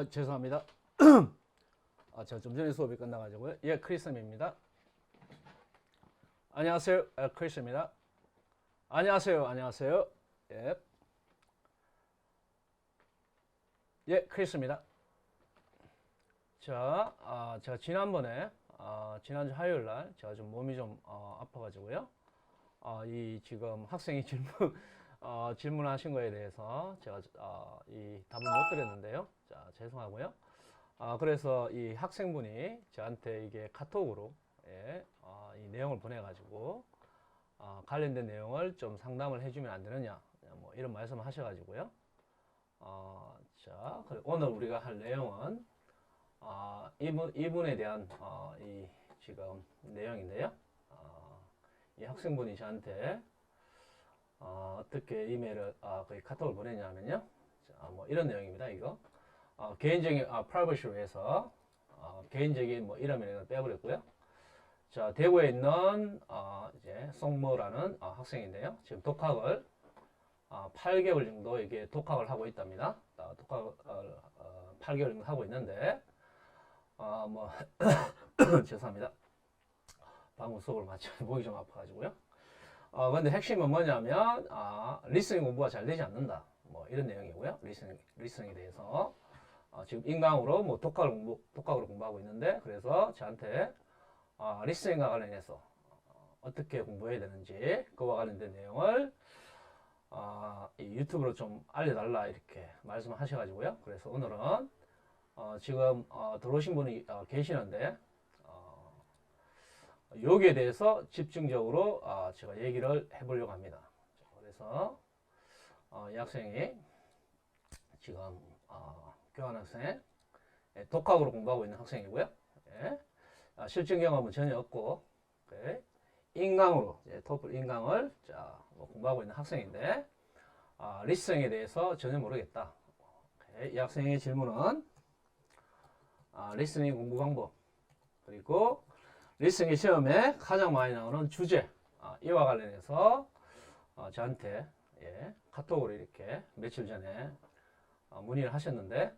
죄송합니다. 제가 좀 전에 수업이 끝나가지고요. 예, 크리스입니다. 안녕하세요. 크리스입니다. 안녕하세요. 안녕하세요. 예, 예, 크리스입니다. 자, 제가 지난번에, 지난주 화요일 날 제가 좀 몸이 좀 아파가지고요. 이 지금 학생이 질문하신 거에 대해서 제가 이 답을 못 드렸는데요. 자, 죄송하고요. 그래서 이 학생분이 저한테 이게 카톡으로 예, 이 내용을 보내가지고 관련된 내용을 좀 상담을 해주면 안 되느냐 뭐 이런 말씀을 하셔가지고요. 자, 오늘 우리가 할 내용은 이분에 대한 이 지금 내용인데요. 이 학생분이 저한테 어떻게 이메일을 거의 카톡을 보냈냐면요. 자, 뭐 이런 내용입니다. 이거 개인적인 프라이버시로 해서 개인적인 뭐 이름을 빼버렸고요. 자, 대구에 있는 이제 송모라는 학생인데요. 지금 독학을 8개월 정도 이게 독학을 하고 있답니다. 독학을 8개월 정도 하고 있는데 뭐 죄송합니다. 방금 수업을 마치고 목이 좀 아파가지고요. 근데 핵심은 뭐냐면 리스닝 공부가 잘 되지 않는다. 뭐 이런 내용이고요. 리스닝에 대해서 지금 인강으로 뭐 독학으로 공부하고 있는데 그래서 저한테 리스닝과 관련해서 어떻게 공부해야 되는지 그와 관련된 내용을 이 유튜브로 좀 알려달라 이렇게 말씀하셔가지고요. 그래서 오늘은 지금 들어오신 분이 계시는데 여기에 대해서 집중적으로 제가 얘기를 해보려고 합니다. 그래서 이 학생이 지금 교환학생 독학으로 공부하고 있는 학생이고요. 예. 실전 경험은 전혀 없고 인강으로 토플 인강을 뭐 공부하고 있는 학생인데 리스닝에 대해서 전혀 모르겠다. 이 학생의 질문은 리스닝 공부 방법 그리고 리스닝 시험에 가장 많이 나오는 주제 이와 관련해서 저한테 카톡으로 이렇게 며칠 전에 문의를 하셨는데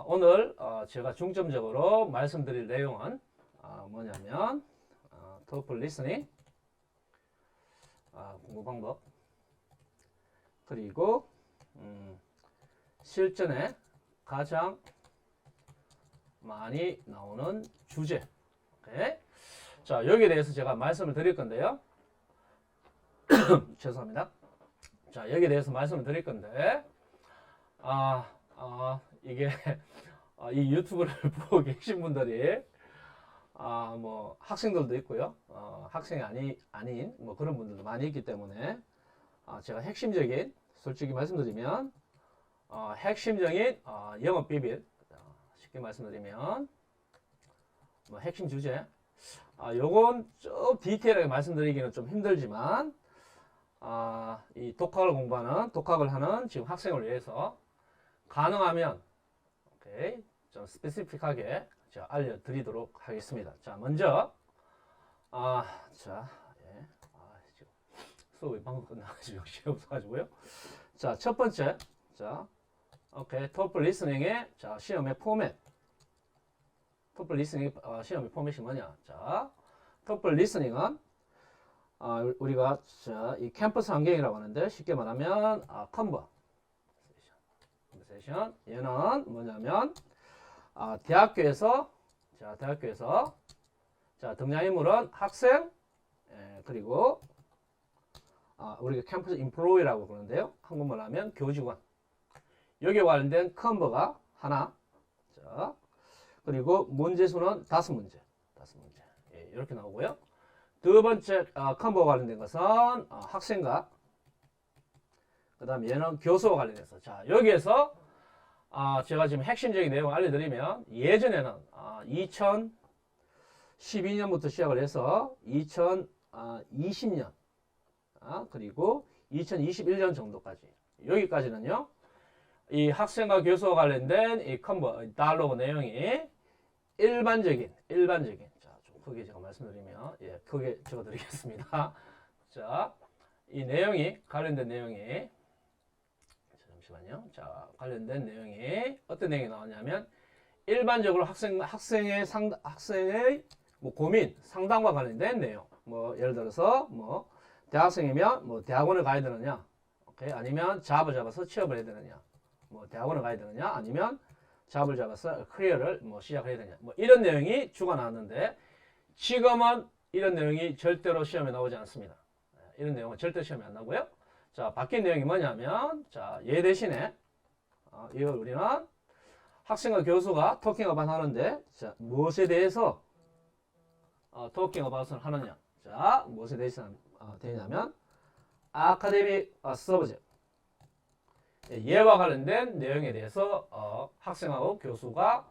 오늘 제가 중점적으로 말씀드릴 내용은 뭐냐면 토플 리스닝 공부 방법 그리고 실전에 가장 많이 나오는 주제. 자, 여기에 대해서 제가 말씀을 드릴 건데요. 죄송합니다. 자, 여기에 대해서 말씀을 드릴 건데, 이게, 이 유튜브를 보고 계신 분들이, 뭐, 학생들도 있고요. 학생이 아닌, 뭐, 그런 분들도 많이 있기 때문에, 제가 핵심적인, 솔직히 말씀드리면, 핵심적인, 영업 비밀, 쉽게 말씀드리면, 뭐 핵심 주제. 요건 좀 디테일하게 말씀드리기는 좀 힘들지만, 이 독학을 하는 지금 학생을 위해서 가능하면, 좀 스페시픽하게 제가 알려드리도록 하겠습니다. 자, 먼저, 지금 수업이 방금 끝나가지고 역시 없어가지고요. 자, 첫 번째, 토플 리스닝의 시험의 포맷. 토플 리스닝 시험의 포맷이 뭐냐? 자, 토플 리스닝은 우리가 이 캠퍼스 환경이라고 하는데 쉽게 말하면 컨버세이션 얘는 뭐냐면 대학교에서 등장인물은 학생 그리고 우리가 캠퍼스 인플로이라고 그러는데요. 한국말로 하면 교직원. 여기에 관련된 컨버가 하나. 자, 그리고 문제 수는 5문제. 이렇게 나오고요. 두 번째 컨버와 관련된 것은 학생과 그 다음에 얘는 교수와 관련해서 자, 여기에서 제가 지금 핵심적인 내용을 알려드리면 예전에는 2012년부터 시작을 해서 2020년 그리고 2021년 정도까지 여기까지는요. 이 학생과 교수와 관련된 이 컨버 다이얼로그 내용이 일반적인 자, 좀 크게 제가 말씀드리면 크게 적어드리겠습니다. 자, 이 내용이 관련된 내용이 잠시만요. 자, 관련된 내용이 어떤 내용이 나왔냐면 일반적으로 학생의 뭐 고민, 상담과 관련된 내용. 뭐 예를 들어서 뭐 대학생이면 뭐 대학원을 가야 되느냐, 오케이? 아니면 잡을 잡아서 취업을 해야 되느냐, 뭐 대학원을 가야 되느냐, 아니면 잡을 잡아서 커리어를 뭐 시작해야 되느냐, 뭐 이런 내용이 주가 나왔는데 지금은 이런 내용이 절대로 시험에 나오지 않습니다. 이런 내용은 절대 시험에 안 나오고요. 자, 바뀐 내용이 뭐냐면, 자, 얘 대신에 이걸 우리는 학생과 교수가 토킹 어바웃 하는데, 자, 무엇에 대해서 토킹 어바웃을 하느냐? 자, 무엇에 대해서 되냐면 아카데믹 서브젝트, 얘와 관련된 내용에 대해서 학생하고 교수가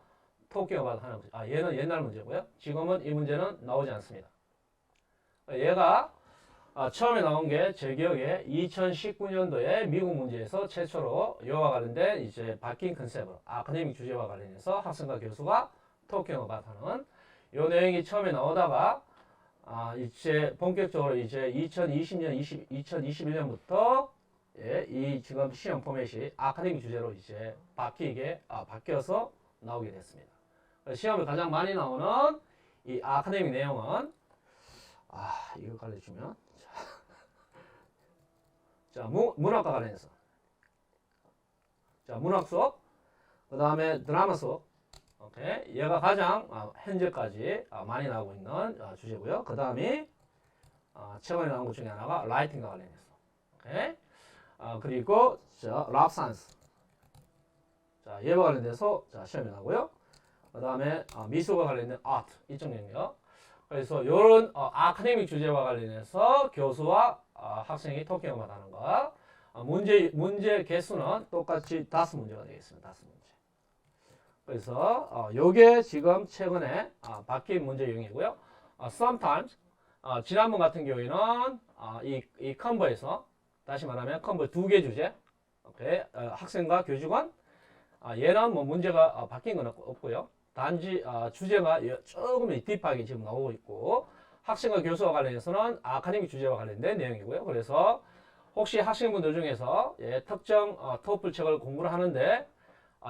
토킹 어바웃 하는 거죠. 얘는 옛날 문제고요. 지금은 이 문제는 나오지 않습니다. 얘가 처음에 나온 게 제 기억에 2019년도에 미국 문제에서 최초로 이와 관련된 이제 바뀐 컨셉으로 아카데믹 주제와 관련해서 학생과 교수가 토킹 어바웃 하는 이 내용이 처음에 나오다가 이제 본격적으로 이제 2020년, 2021년부터 이 지금 시험 포맷이 아카데믹 주제로 이제 바뀌어서 나오게 됐습니다. 시험에 가장 많이 나오는 이 아카데믹 내용은 이걸 가르쳐주면 자, 문학과 관련해서 자, 문학 수업, 그 다음에 드라마 수업, 오케이, 얘가 가장 현재까지 많이 나오고 있는 주제고요. 그 다음에 최근에 나온 것 중에 하나가 라이팅과 관련해서, 오케이, 그리고 랍 사이언스, 자, 얘와 관련돼서 시험에 나오고요. 그 다음에 미술과 관련된 아트 이쪽 영역. 그래서 이런 아카데믹 주제와 관련해서 교수와 학생이 토킹 어바웃 하는 거. 문제 개수는 똑같이 5문제가 되겠습니다. 5문제. 그래서 요게 지금 최근에 바뀐 문제 유형이고요. sometimes 지난번 같은 경우에는 이 컴보에서 다시 말하면 컴보 2개 주제, 오케이, 학생과 교직원, 얘는 뭐 문제가 바뀐 건 없고요. 단지 주제가 조금 딥하게 지금 나오고 있고, 학생과 교수와 관련해서는 아카데믹 주제와 관련된 내용이고요. 그래서 혹시 학생분들 중에서 특정 토플 책을 공부를 하는데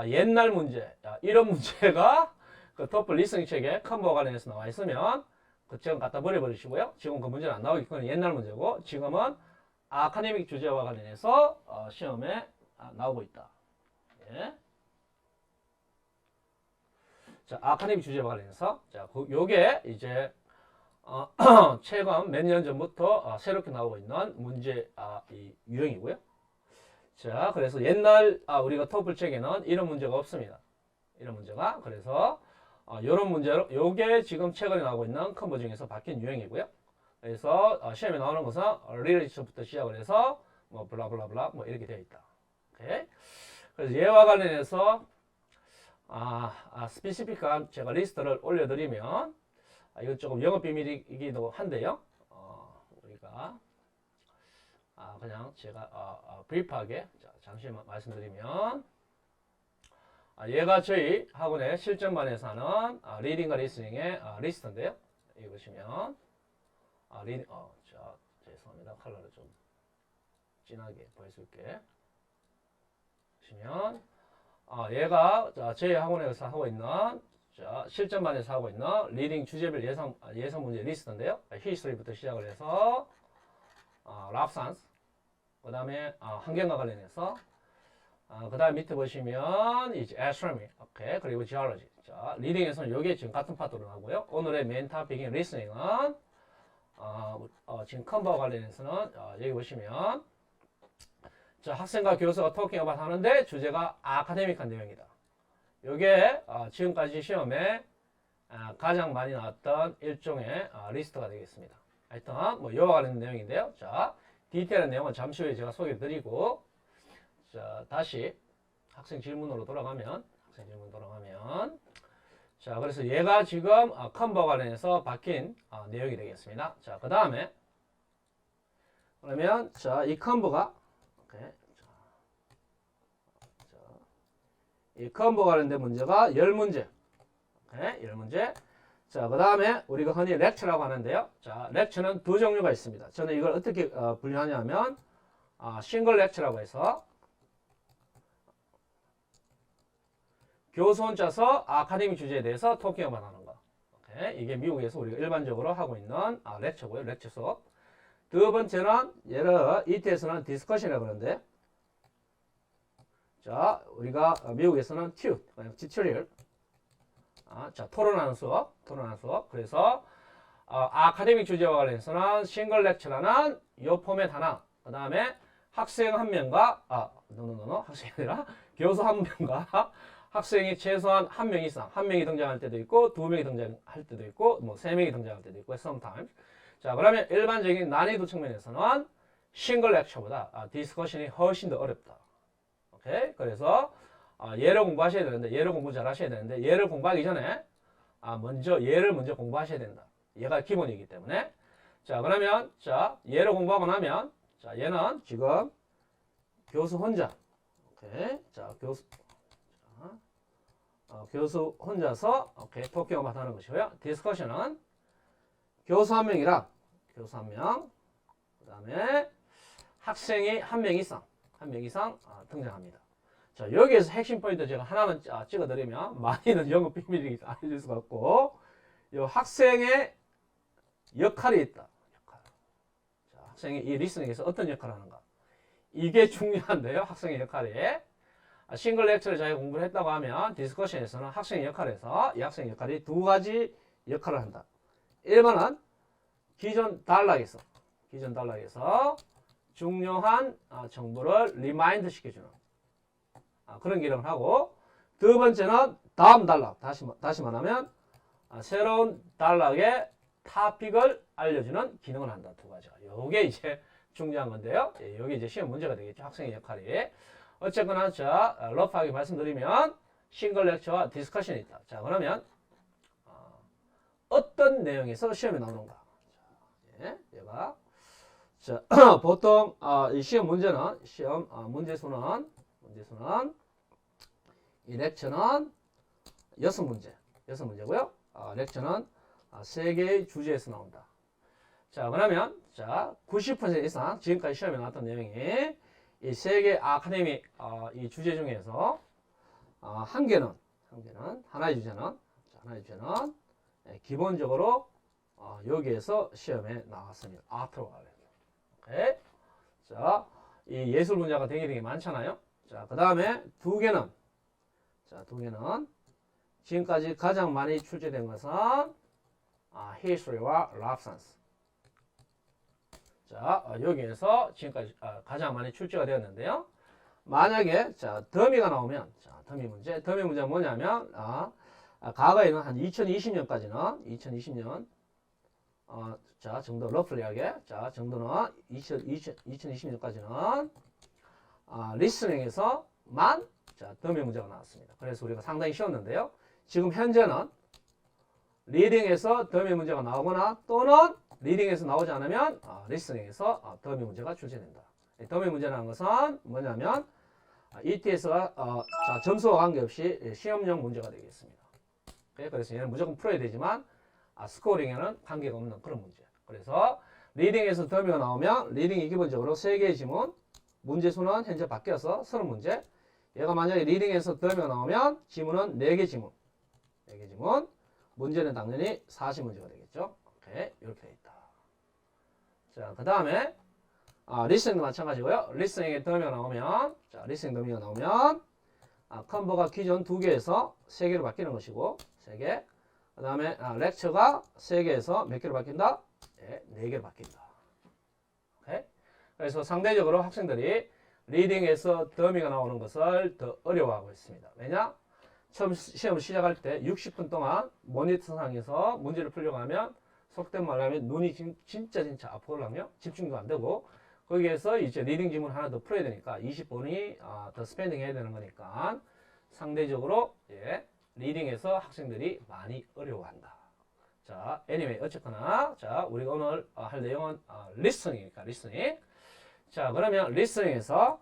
옛날 문제, 이런 문제가 그 토플 리스닝 책에 컴보와 관련해서 나와 있으면 그 책은 갖다 버려버리시고요. 지금 그 문제는 안 나오기 때문에 옛날 문제고, 지금은 아카데믹 주제와 관련해서 시험에 나오고 있다. 예. 자, 아카데믹 주제와 관련해서 요게 이제 최근 몇 년 전부터 새롭게 나오고 있는 문제 이 유형이고요. 자, 그래서 옛날 우리가 토플 책에는 이런 문제가 없습니다. 이런 문제가. 그래서 이런 문제로 요게 지금 최근에 나오고 있는 컴보 중에서 바뀐 유형이고요. 그래서 시험에 나오는 것은 리레이션부터 시작을 해서 뭐 블라블라블라 뭐 이렇게 되어 있다. 오케이. 그래서 얘와 관련해서 스페시픽한 제가 리스트를 올려드리면 이건 조금 영업 비밀이기도 한데요. 우리가 그냥 제가 브리프하게 잠시만 말씀드리면, 얘가 저희 학원의 실전반에서 하는 리딩과 리스닝의 리스트인데요. 이거 보시면 죄송합니다. 컬러를 좀 진하게 보여줄게. 보시면 얘가 저희 학원에서 하고 있는 실전반에서 하고 있는 리딩 주제별 예상 문제 리스트인데요. 히스토리부터 시작을 해서 랍산스, 그 다음에 환경과 관련해서 그 다음 밑에 보시면 이제 astronomy, 오케이, 그리고 geology. 자, 리딩에서는 이게 지금 같은 파트로 나오고요. 오늘의 메인 토픽인 리스닝은 지금 컴보와 관련해서는 여기 보시면 자, 학생과 교수가 토킹 어바웃 하는데 주제가 아카데믹한 내용이다. 이게 지금까지 시험에 가장 많이 나왔던 일종의 리스트가 되겠습니다. 하여튼 뭐 이와 관련된 내용인데요. 자, 디테일한 내용은 잠시 후에 제가 소개해드리고, 자, 다시 학생 질문으로 돌아가면 자, 그래서 얘가 지금 컴보와 관련해서 바뀐 내용이 되겠습니다. 자, 그 다음에 그러면 자, 이 컴보가 이 컴보 관련된 문제가 10문제. 오케이, 10문제. 자, 그 다음에 우리가 흔히 렉처라고 하는데요. 자, 렉처는 두 종류가 있습니다. 저는 이걸 어떻게 분류하냐면 싱글 렉처라고 해서 교수 혼자서 아카데믹 주제에 대해서 토킹만 하는 거. 오케이. 이게 미국에서 우리가 일반적으로 하고 있는 렉처고요. 렉처 수업. 두 번째는 얘를 ET에서는 디스커션이라고 그러는데, 자, 우리가 미국에서는 튜토리얼. 자, 토론하는 수업. 그래서 아카데믹 주제와 관련해서는 싱글 렉처라는 요 포맷 하나. 그 다음에 학생 한 명과 학생이 아니라 교수 한 명과 학생이 최소한 한 명 이상, 한 명이 등장할 때도 있고, 두 명이 등장할 때도 있고, 뭐 세 명이 등장할 때도 있고, sometimes. 자, 그러면 일반적인 난이도 측면에서는 싱글 렉처보다 디스커션이 훨씬 더 어렵다. 오케이? 그래서 얘를 공부하셔야 되는데, 얘를 공부 잘 하셔야 되는데, 얘를 공부하기 전에 얘를 먼저 공부하셔야 된다. 얘가 기본이기 때문에. 자, 그러면 자, 얘를 공부하고 나면 자, 얘는 지금 교수 혼자. 오케이. 자, 교수 혼자서 토킹만 하는 것이고요. 디스커션은 교수 한 명이랑 교수 한 명, 그 다음에 학생이 한 명 이상 등장합니다. 자, 여기에서 핵심 포인트 제가 하나만 찍어드리면 많이는 영업 비밀이니까 알려줄 수가 없고, 이 학생의 역할이 있다. 자, 학생이 이 리스닝에서 어떤 역할을 하는가? 이게 중요한데요. 학생의 역할이. 싱글 렉처를 자기가 공부를 했다고 하면 디스커션에서는 학생의 역할에서 이 학생의 역할이 두 가지 역할을 한다. 1번은 기존 단락에서 중요한 정보를 리마인드 시켜주는 그런 기능을 하고, 두 번째는 다음 단락, 다시 말하면 새로운 단락의 토픽을 알려주는 기능을 한다. 두 가지가. 요게 이제 중요한 건데요. 여기 이제 시험 문제가 되겠죠. 학생의 역할이. 어쨌거나 자, 러프하게 말씀드리면 싱글 렉처와 디스커션이 있다. 자, 그러면 어떤 내용에서 시험에 나오는가? 얘가 자, 보통 이 시험 문제는 문제수는 이 렉처는 6문제고요. 렉처는 3개의 주제에서 나온다. 자, 그러면 자, 90% 이상 지금까지 시험에 나왔던 내용이 이 3개 아카데미 이 주제 중에서 하나의 주제는 기본적으로 여기에서 시험에 나왔습니다. 오케이. 자, 이 예술 분야가 되게 많잖아요. 자, 그 다음에 두 개는 지금까지 가장 많이 출제된 것은 history와 life science. 자, 여기에서 지금까지 가장 많이 출제가 되었는데요. 만약에 자, 더미가 나오면 더미 문제가 뭐냐면 과거에는 한 2020년까지는 자, 정도 러플리하게 정도는 2020년까지는 리스닝에서만 더미 문제가 나왔습니다. 그래서 우리가 상당히 쉬웠는데요. 지금 현재는 리딩에서 더미 문제가 나오거나 또는 리딩에서 나오지 않으면 리스닝에서 더미 문제가 출제된다. 더미 문제라는 것은 뭐냐면 ET에서 점수와 관계없이 시험용 문제가 되겠습니다. 그래서 얘는 무조건 풀어야 되지만 스코어링에는 관계가 없는 그런 문제. 그래서 리딩에서 더미가 나오면 리딩이 기본적으로 3개의 지문, 문제수는 현재 바뀌어서 30문제. 얘가 만약에 리딩에서 더미가 나오면 지문은 4개 지문, 문제는 당연히 40문제가 되겠죠. 오케이, 이렇게 되어 있다. 자, 그 다음에 리스닝도 마찬가지고요. 리스닝에 더미가 나오면 리스닝 더미가 나오면 컨버가 기존 2개에서 3개로 바뀌는 것이고 3개. 그 다음에 렉처가 3개에서 몇 개로 바뀐다? 4개로 바뀐다. 오케이? 그래서 상대적으로 학생들이 리딩에서 더미가 나오는 것을 더 어려워하고 있습니다. 왜냐? 처음 시험을 시작할 때 60분 동안 모니터상에서 문제를 풀려고 하면 속된 말로 하면 눈이 진짜 아프거든요. 집중도 안 되고 거기에서 이제 리딩 지문 하나 더 풀어야 되니까 20분이 더 스펜딩 해야 되는 거니까 상대적으로 리딩에서 학생들이 많이 어려워한다. 자, anyway 어쨌거나 자, 우리가 오늘 할 내용은 리스닝이니까 리스닝. 자, 그러면 리스닝에서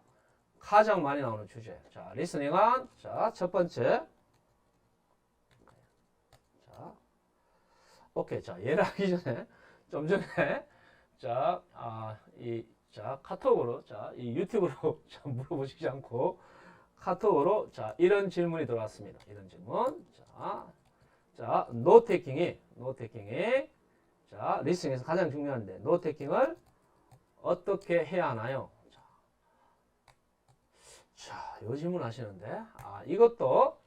가장 많이 나오는 주제. 자, 리스닝은 자, 첫 번째. 자, 오케이. 자, 얘를 하기 전에 좀 전에 자, 카톡으로 이 유튜브로 물어보시지 않고 카톡으로 자 이런 질문이 들어왔습니다. 이런 질문. 자, 노테킹이 자 리스닝에서 가장 중요한데 노테킹을 어떻게 해야 하나요? 자, 요 질문 하시는데 이것도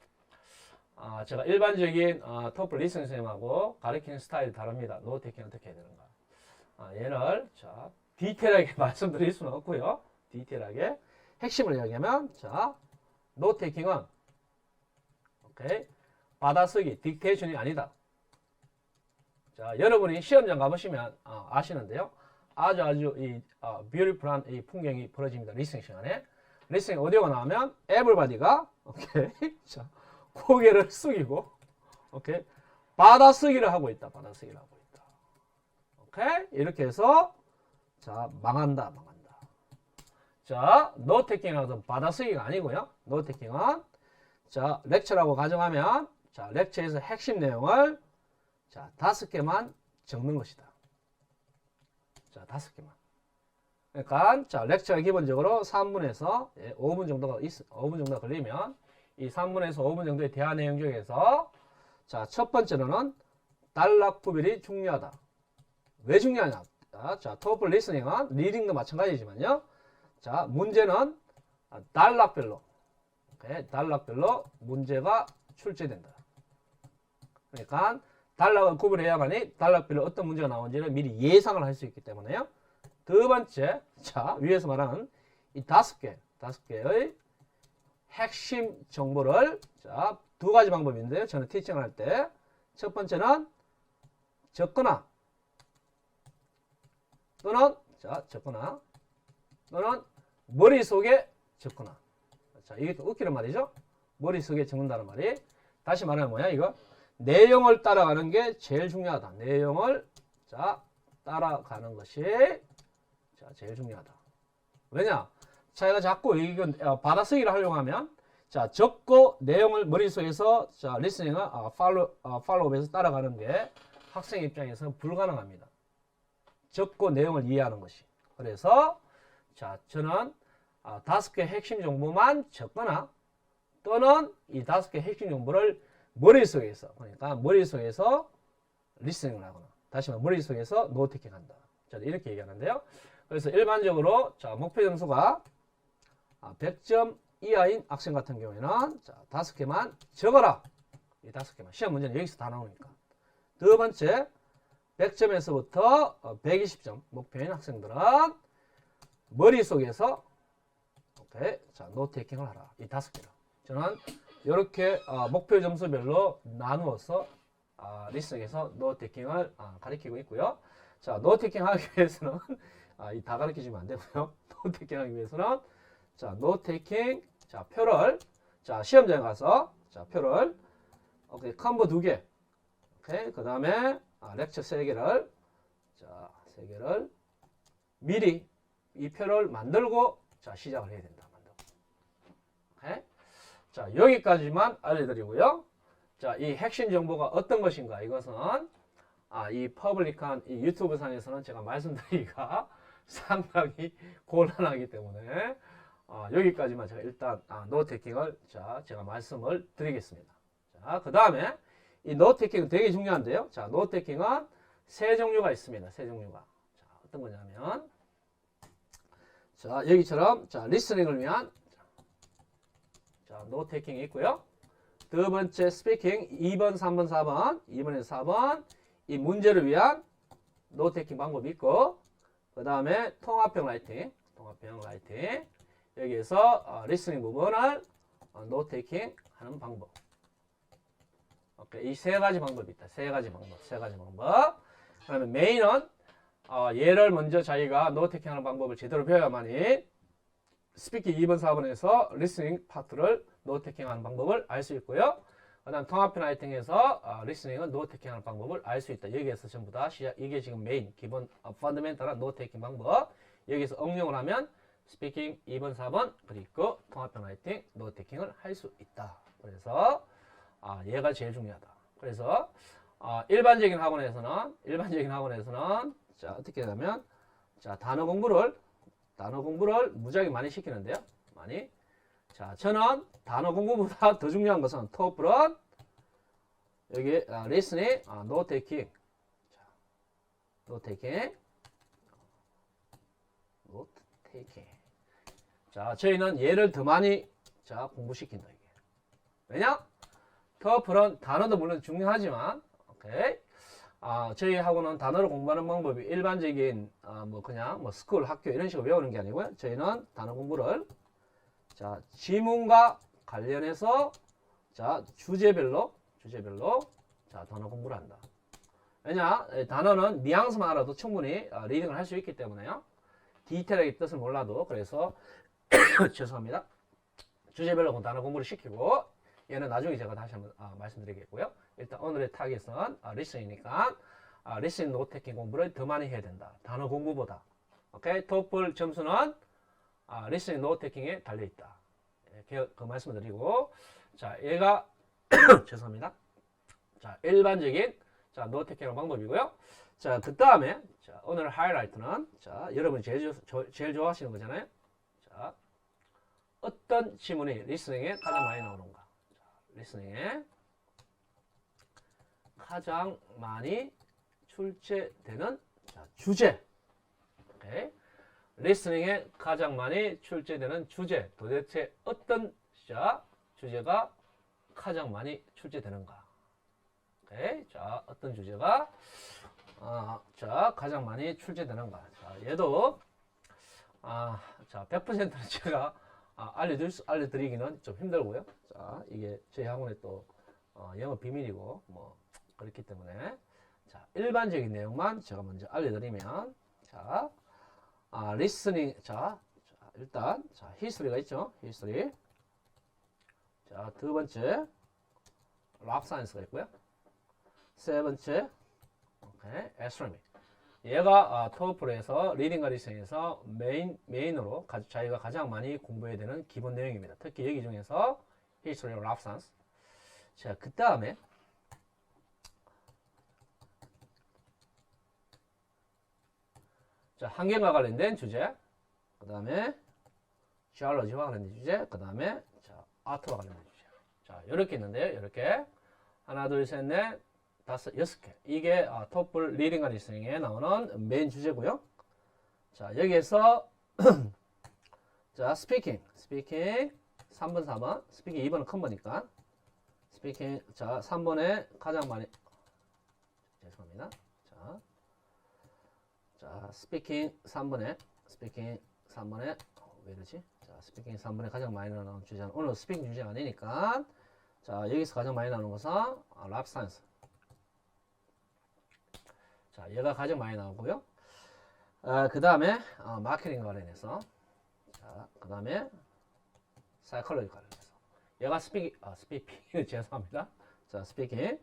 제가 일반적인 토플 리스닝 선생님하고 가르치는 스타일이 다릅니다. 노테킹 어떻게 해야 되는가? 얘를 자 디테일하게 말씀드릴 수는 없고요. 디테일하게 핵심을 이야기하면 자 노테킹은 오케이 받아쓰기 딕테이션이 아니다. 자 여러분이 시험장 가보시면 아시는데요. 아주 이 뷰티풀한 이 풍경이 벌어집니다. 리스닝 시간에 리스닝 오디오가 나오면 everybody가 오케이 자 고개를 숙이고 오케이 받아쓰기를 하고 있다. 받아쓰기를 하고 있다. 오케이 이렇게 해서 자 망한다. 자 노테킹은 받아쓰기가 아니고요. 노테킹은 자 렉처라고 가정하면 자 렉처에서 핵심 내용을 자 5개만 적는 것이다. 자 5개만. 그러니까 자 렉처가 기본적으로 3분에서 5분 정도가 5분 정도가 걸리면 이 3분에서 5분 정도의 대화 내용 중에서 자 첫 번째로는 단락 구별이 중요하다. 왜 중요하냐? 자 토플 리스닝은 리딩도 마찬가지지만요. 자 문제는 단락별로 오케이? 단락별로 문제가 출제된다. 그러니까 단락을 구별해야만이 단락별로 어떤 문제가 나오는지를 미리 예상을 할 수 있기 때문에요. 두 번째, 자 위에서 말하는 이 5개의 핵심 정보를 자 2가지 방법인데요. 저는 티칭을 할 때 첫 번째는 적거나 또는 머릿속에 적거나. 자 이게 또 웃기는 말이죠. 머릿속에 적는다는 말이 다시 말하면 뭐야 이거? 내용을 따라가는 게 제일 중요하다. 내용을 자 따라가는 것이 자 제일 중요하다. 왜냐? 자기가 자꾸 이건 받아쓰기를 하려고 하면 자 적고 내용을 머릿속에서 자 리스닝을 팔로우업에서 따라가는 게 학생 입장에서는 불가능합니다. 적고 내용을 이해하는 것이. 그래서 자 저는 5개 핵심 정보만 적거나 또는 이 5개 핵심 정보를 머릿속에서 그러니까 머릿속에서 리스닝을 하거나 다시 말해 머릿속에서 노테킹 한다. 자 이렇게 얘기하는데요. 그래서 일반적으로 자 목표 점수가 100점 이하인 학생 같은 경우에는 자 5개만 적어라. 이 5개만 시험 문제는 여기서 다 나오니까. 두 번째 100점에서부터 120점 목표인 학생들은 머릿속에서 오케이 자 노테이킹을 하라. 이 5개를 저는 이렇게 목표 점수별로 나누어서 리스닝에서 노테이킹을 가르치고 있고요. 자 노테이킹 하기 위해서는 다 가르치시면 안 되고요. 노테이킹 하기 위해서는 자 노테이킹 자 표를 자 시험장에 가서 자 표를 오케이 컴보 2개 오케이 그 다음에 렉처 3개를 자 3개를 미리 이 표를 만들고 자 시작을 해야 된다. 오케이? 자 여기까지만 알려드리고요. 자 이 핵심 정보가 어떤 것인가 이것은 이 퍼블릭한 이 유튜브 상에서는 제가 말씀드리기가 상당히 곤란하기 때문에 여기까지만 제가 일단 노테이킹을 자 제가 말씀을 드리겠습니다. 자 그 다음에 이 노테이킹은 되게 중요한데요. 자 노테이킹은 세 종류가 있습니다. 세 종류가 자 어떤 거냐면 자 여기처럼 자 리스닝을 위한 자 노테이킹이 있고요. 두 번째 스피킹 2번, 3번, 4번 2번에서 4번 이 문제를 위한 노테이킹 방법이 있고 그 다음에 통합형 라이팅 여기에서 리스닝 부분을 노테이킹 하는 방법. 오케이. 이 세 가지 방법이 있다. 세 가지 방법. 그다음에 메인은 얘를 먼저 자기가 노테이킹 하는 방법을 제대로 배워야만이 스피킹 2번, 4번에서 리스닝 파트를 노테이킹 하는 방법을 알 수 있고요. 그 다음 통합형 라이팅에서 리스닝은 노테이킹 하는 방법을 알 수 있다. 여기에서 전부 다 이게 지금 메인, 기본, 펀더멘탈한 노테이킹 방법. 여기서 응용을 하면 스피킹 2번, 4번 그리고 통합형 라이팅, 노테이킹을 할 수 있다. 그래서 얘가 제일 중요하다. 그래서 일반적인 학원에서는 자 어떻게 하냐면 자 단어 공부를 무지하게 많이 시키는데요. 많이 자, 저는 단어 공부보다 더 중요한 것은 토플은 여기 listening, note taking. 자, note taking. note taking. 자, 저희는 얘를 더 많이 자, 공부시킨다 이게. 왜냐? 토플은 단어도 물론 중요하지만 오케이. 저희하고는 단어를 공부하는 방법이 일반적인 뭐 그냥 뭐 스쿨 학교 이런 식으로 외우는 게 아니고요. 저희는 단어 공부를 자, 지문과 관련해서 자, 주제별로 자, 단어 공부를 한다. 왜냐? 단어는 뉘앙스만 알아도 충분히 리딩을 할 수 있기 때문에요. 디테일하게 뜻을 몰라도 그래서 죄송합니다. 주제별로 단어 공부를 시키고 얘는 나중에 제가 다시 한번 말씀드리겠고요. 일단 오늘의 타겟은 리스닝이니까 리스닝 노트 테킹 공부를 더 많이 해야 된다. 단어 공부보다. 오케이? 토플 점수는 리스닝 노트 테킹에 달려 있다. 그 말씀을 드리고 자, 얘가 죄송합니다. 자, 일반적인 자, 노트 테킹 방법이고요. 자, 그다음에 자, 오늘 하이라이트는 자, 여러분이 제일 좋아하시는 거잖아요. 자, 어떤 지문이 리스닝에 가장 많이 나오는가? 자, 리스닝에 가장 많이 출제되는 자, 주제. 오케이. 리스닝에 가장 많이 출제되는 주제. 도대체 어떤 자, 주제가 가장 많이 출제되는가? 오케이. 자, 어떤 주제가 자, 가장 많이 출제되는가? 자, 얘도 자, 100%는 제가 알려드리기는 좀 힘들고요. 자, 이게 저희 학원의 또 영업 비밀이고 뭐 그렇기 때문에 자, 일반적인 내용만 제가 먼저 알려드리면 자, 리스닝 자, 일단 자, 히스토리가 있죠. 히스토리. 자, 두 번째 랍 사이언스가 있고요. 세 번째 오케이, 애스트로노미. 얘가 토플에서 리딩과 리스닝에서 메인으로 자기가 가장 많이 공부해야 되는 기본 내용입니다. 특히 여기 중에서 히스토리, 랍 사이언스. 자, 그 다음에 자, 환경과 관련된 주제, 그 다음에 지올로지와 관련된 주제, 그 다음에 자, 아트와 관련된 주제. 자, 이렇게 있는데요. 이렇게 하나, 둘, 셋, 넷, 다섯, 여섯 개. 이게 토플 리딩과 리스닝에 나오는 메인 주제고요. 자, 여기에서 자, 스피킹 3번, 4번, 스피킹 2번은 큰 거니까 스피킹 자, 3번에 가장 많이 죄송합니다. 자, 스피킹 3번에 왜 이러지? 자, 스피킹 3번에 가장 많이 나오는 주제는 오늘 스피킹 주제가 아니니까 자, 여기서 가장 많이 나오는 것은 랍 사이언스. 자, 얘가 가장 많이 나오고요. 그 다음에 마케팅 관련해서 자, 그 다음에 사이콜로지 관련해서 얘가 스피킹 죄송합니다. 자, 스피킹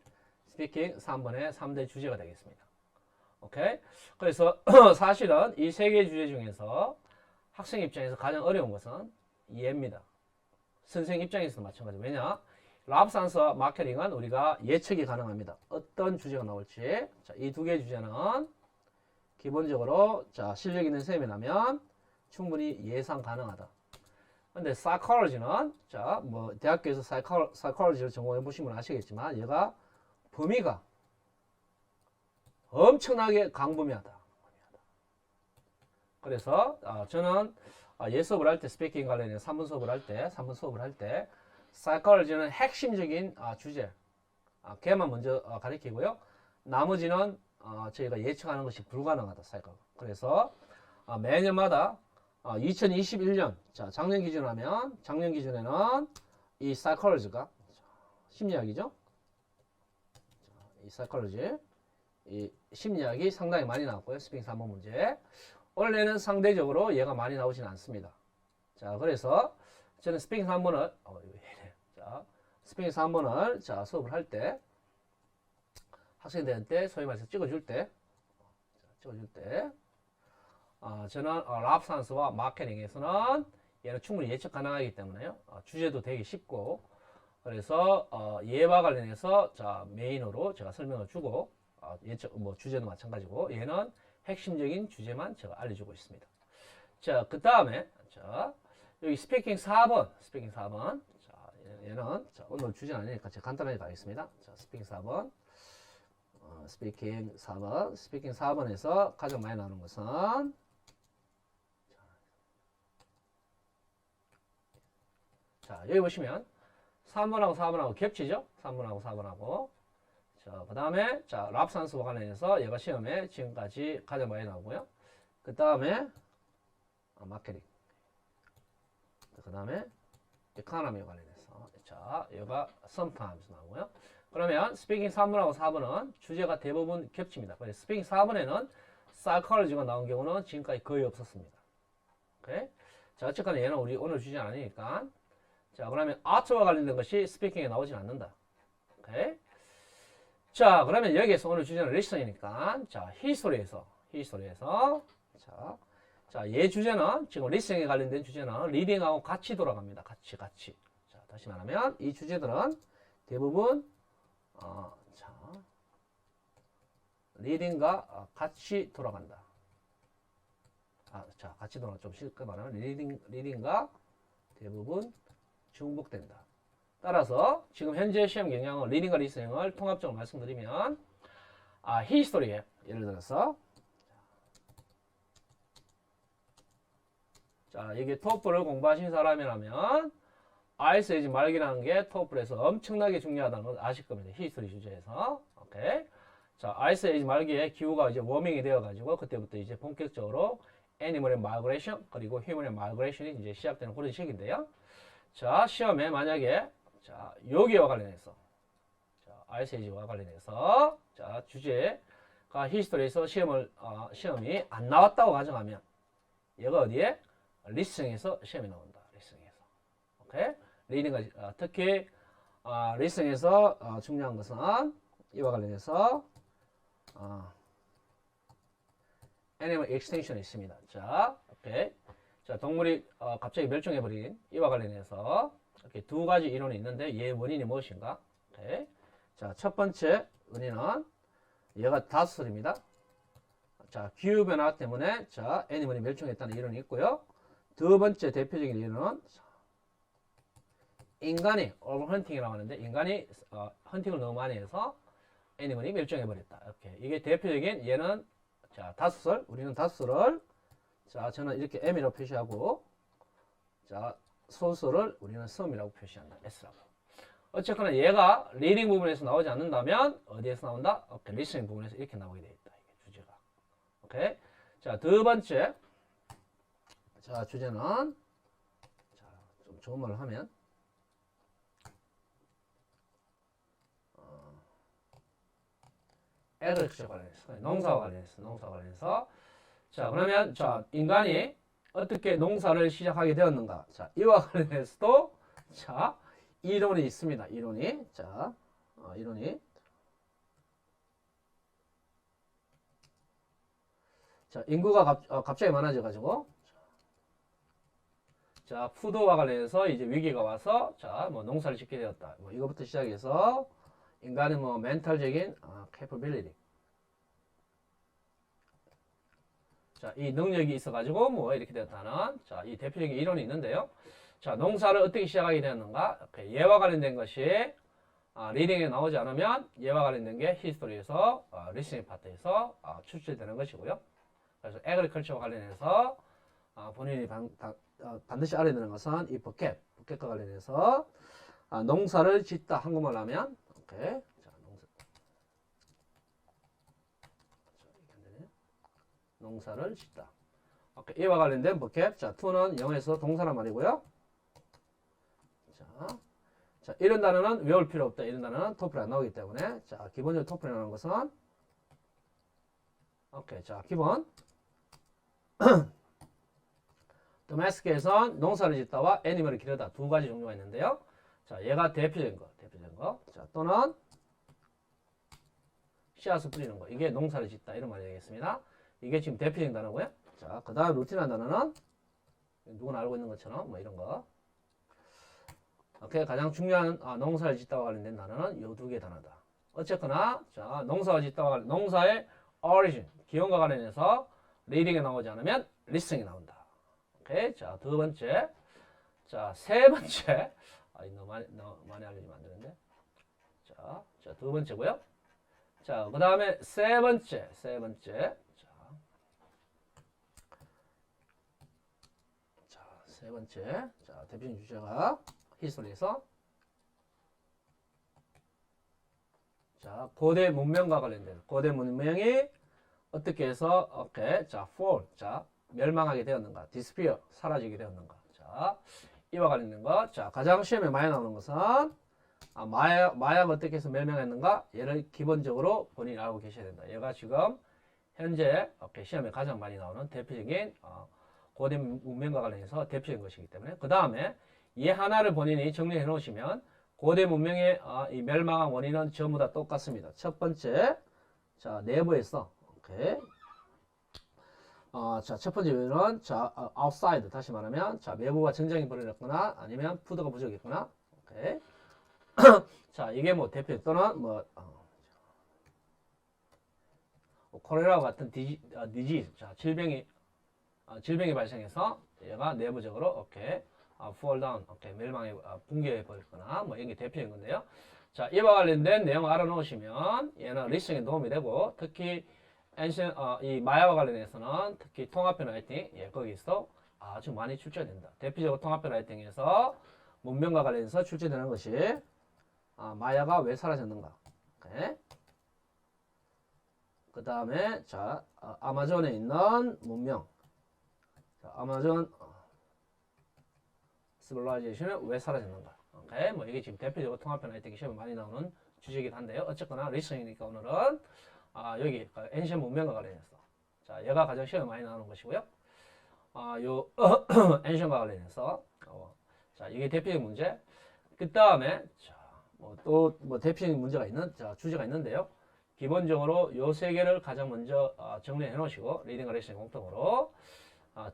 3번에 3대 주제가 되겠습니다. 오케이. 그래서 사실은 이 세 개 주제 중에서 학생 입장에서 가장 어려운 것은 얘입니다. 선생님 입장에서도 마찬가지. 왜냐? 랍산스와 마케팅은 우리가 예측이 가능합니다. 어떤 주제가 나올지. 자, 이 두 개 주제는 기본적으로 자, 실력 있는 쌤이라면 충분히 예상 가능하다. 근데 사이콜로지는 자, 뭐 대학교에서 사이콜로지를 전공해 보시면 아시겠지만 얘가 범위가 엄청나게 광범위하다. 그래서 저는 예 수업을 할 때 스피킹 관련해서 3분 수업을 할 때 사이콜로지는 핵심적인 주제 걔만 먼저 가르치고요. 나머지는 저희가 예측하는 것이 불가능하다. 사이콜. 그래서 매년마다 2021년 자, 작년 기준하면 작년 기준에는 이 사이콜로지가 심리학이죠. 이 사이콜로지 이 심리학이 상당히 많이 나왔고요. 스피킹 3번 문제. 원래는 상대적으로 얘가 많이 나오지는 않습니다. 자, 그래서 저는 스피킹 3번을 자, 스피킹 3번을 자, 수업을 할 때 학생들한테 소위 말해서 찍어줄 때 저는 랍산스와 마케팅에서는 얘는 충분히 예측 가능하기 때문에요. 주제도 되게 쉽고 그래서 얘와 관련해서 자, 메인으로 제가 설명을 주고 예측 뭐 주제도 마찬가지고 얘는 핵심적인 주제만 제가 알려주고 있습니다. 자, 그 다음에 자, 여기 스피킹 4번. 스피킹 4번. 자, 얘는 자, 오늘 주제는 아니니까 제가 간단하게 가겠습니다. 자, 스피킹 4번. 스피킹 4번. 스피킹 4번에서 가장 많이 나오는 것은 자, 여기 보시면 3번하고 4번하고 겹치죠? 3번하고 4번하고. 자, 그 다음에 자, 랍산스와 관련해서 얘가 시험에 지금까지 가장 많이 나오고요. 그 다음에 마케팅. 그 다음에 에코노미 관련해서 자, 얘가 sometimes 나오고요. 그러면 스피킹 3번하고 4번은 주제가 대부분 겹칩니다. 그래서 스피킹 4번에는 psychology가 나온 경우는 지금까지 거의 없었습니다. 오케이? 자, 어쨌거나 얘는 우리 오늘 주제는 아니니까. 자, 그러면 art와 관련된 것이 스피킹에 나오진 않는다. 오케이? 자, 그러면 여기에서 오늘 주제는 listening이니까 자, history에서 자, 얘 주제는 지금 listening에 관련된 주제는 reading하고 같이 돌아갑니다. 같이. 자, 다시 말하면 이 주제들은 대부분 자, reading과 같이 돌아간다. 자, 같이 돌아가 좀 쉽게 말하면 reading과 대부분 중복된다. 따라서 지금 현재 시험 경향은 리딩과 리스닝을 통합적으로 말씀드리면 히스토리에 예를 들어서 자, 이게 토플을 공부하신 사람이라면 아이스에이지 말기라는 게 토플에서 엄청나게 중요하다는 걸 아실 겁니다. 히스토리 주제에서. 오케이. 자, 아이스에이지 말기에 기후가 이제 워밍이 되어 가지고 그때부터 이제 본격적으로 애니멀의 마이그레이션 그리고 휴먼의 마이그레이션이 이제 시작되는 그런 시기인데요. 자, 시험에 만약에 자, 여기와 관련해서 자, 아이스에이지와 관련해서 자, 주제가 히스토리에서 시험이 안 나왔다고 가정하면 얘가 어디에? 리스닝에서 시험이 나온다. 리스닝에서. 오케이? 리딩과 특히 리스닝에서 중요한 것은 이와 관련해서 애니멀 익스텐션이 있습니다. 자, 오케이. 자, 동물이 갑자기 멸종해버린 이와 관련해서 이렇게 두 가지 이론이 있는데 얘의 원인이 무엇인가? 오케이. 자, 첫 번째 원인은 얘가 다수설입니다. 자, 기후변화 때문에 자, 애니멀이 멸종했다는 이론이 있고요. 두 번째 대표적인 이론은 인간이 어반 헌팅이라고 하는데 인간이 헌팅을 너무 많이 해서 애니멀이 멸종해버렸다. 이렇게 이게 대표적인 얘는 자, 다수설. 우리는 다수설을 자, 저는 이렇게 M이라고 표시하고 자, 소설을 우리는 some이라고 표시한다. S라고. 어쨌거나 얘가 리딩 부분에서 나오지 않는다면 어디에서 나온다? 오케이, 리스닝 부분에서 이렇게 나오게 되어 있다. 이게 주제가. 오케이. 자, 두 번째. 자, 주제는 자, 좀 좋은 말을 하면 agriculture 관련해서 농사와 관련해서 자, 그러면 자, 인간이 어떻게 농사를 시작하게 되었는가? 자, 이와 관련해서도 자, 이론이 있습니다. 이론이. 자, 이론이. 자, 인구가 갑자기 많아져 가지고 자, 푸드와 관련해서 이제 위기가 와서 자, 뭐 농사를 짓게 되었다. 뭐 이거부터 시작해서 인간의 뭐 멘탈적인 capability. 자, 이 능력이 있어가지고 뭐 이렇게 되었다는 자, 이 대표적인 이론이 있는데요. 자, 농사를 어떻게 시작하게 되었는가? 이렇게 얘와 관련된 것이 리딩에 나오지 않으면 얘와 관련된 게 히스토리에서 리스닝 파트에서 추출되는 것이고요. 그래서 agriculture와 관련해서 본인이 반드시 알아야 되는 것은 이 버켓과 관련해서 농사를 짓다 한국말로 하면 오케이. 농사를 짓다. 오케이. 이와 관련된 버켓. 자, to는 영어에서 동사란 말이고요. 자, 이런 단어는 외울 필요 없다. 이런 단어는 토플이 안 나오기 때문에 자, 기본적으로 토플이라는 것은 오케이. 자, 기본 domestic에선 농사를 짓다와 애니멀을 기르다 두 가지 종류가 있는데요. 자, 얘가 대표적인 거. 자, 또는 씨앗을 뿌리는 거. 이게 농사를 짓다. 이런 말이 되겠습니다. 이게 지금 대표적인 단어고요. 자, 그 다음 루틴한 단어는 누구나 알고 있는 것처럼 뭐 이런 거. 오케이. 가장 중요한 농사를 짓다와 관련된 단어는 이 두 개의 단어다. 어쨌거나 자, 농사를 짓다와 농사의 origin, 기원과 관련해서 리딩에 나오지 않으면 리스닝이 나온다. 오케이. 자, 두 번째. 자, 세 번째. 너무 많이 알려주면 안 되는데. 자, 두 번째고요. 자, 그 다음에 세 번째. 세 번째. 자, 대표적인 주제가 히스토리에서. 자, 고대 문명과 관련된 고대 문명이 어떻게 해서 오케이. 자, fall. 자, 멸망하게 되었는가? disappear. 사라지게 되었는가? 자, 이와 관련된 것. 자, 가장 시험에 많이 나오는 것은 마약 어떻게 해서 멸망했는가? 얘를 기본적으로 본인이 알고 계셔야 된다. 얘가 지금 현재 오케이, 시험에 가장 많이 나오는 대표적인 고대 문명과 관련해서 대표적인 것이기 때문에 그 다음에 이 하나를 본인이 정리해 놓으시면 고대 문명의 이 멸망한 원인은 전부 다 똑같습니다. 첫 번째, 자, 내부에서 오케이. 자, 첫 번째 요인은 자, outside 다시 말하면 자, 외부가 전쟁이 벌어졌거나 아니면 푸드가 부족했거나 오케이. 자, 이게 뭐 대표 또는 뭐 콜레라와 같은 디지즈, 자, 질병이 발생해서 얘가 내부적으로 오케이, fall down, 오케이, 멸망해 붕괴해 버렸거나 뭐 이런 게 대표인 건데요. 자, 이와 관련된 내용 알아놓으시면 얘는 리스닝에 도움이 되고 특히 이 마야와 관련해서는 특히 통합형 라이팅, 예, 거기서 아주 많이 출제된다. 대표적으로 통합형 라이팅에서 문명과 관련해서 출제되는 것이 마야가 왜 사라졌는가. 오케이. 그 다음에 자, 아마존에 있는 문명, 자, 아마존 시빌라이제이션이 왜 사라졌는가. 오케이. 뭐 이게 지금 대표적으로 통합형 라이팅 시험에 많이 나오는 주제이기도 한데요. 어쨌거나 리스닝이니까 오늘은 여기 엔시언 문명과 관련해서 자, 얘가 가장 시험에 많이 나오는 것이고요. 요 엔시언과 관련해서 자, 이게 대표적인 문제. 그 다음에 또 대표적인 문제가 있는 주제가 있는데요. 기본적으로 요 세 개를 가장 먼저 정리해 놓으시고 리딩과 리스닝 공통으로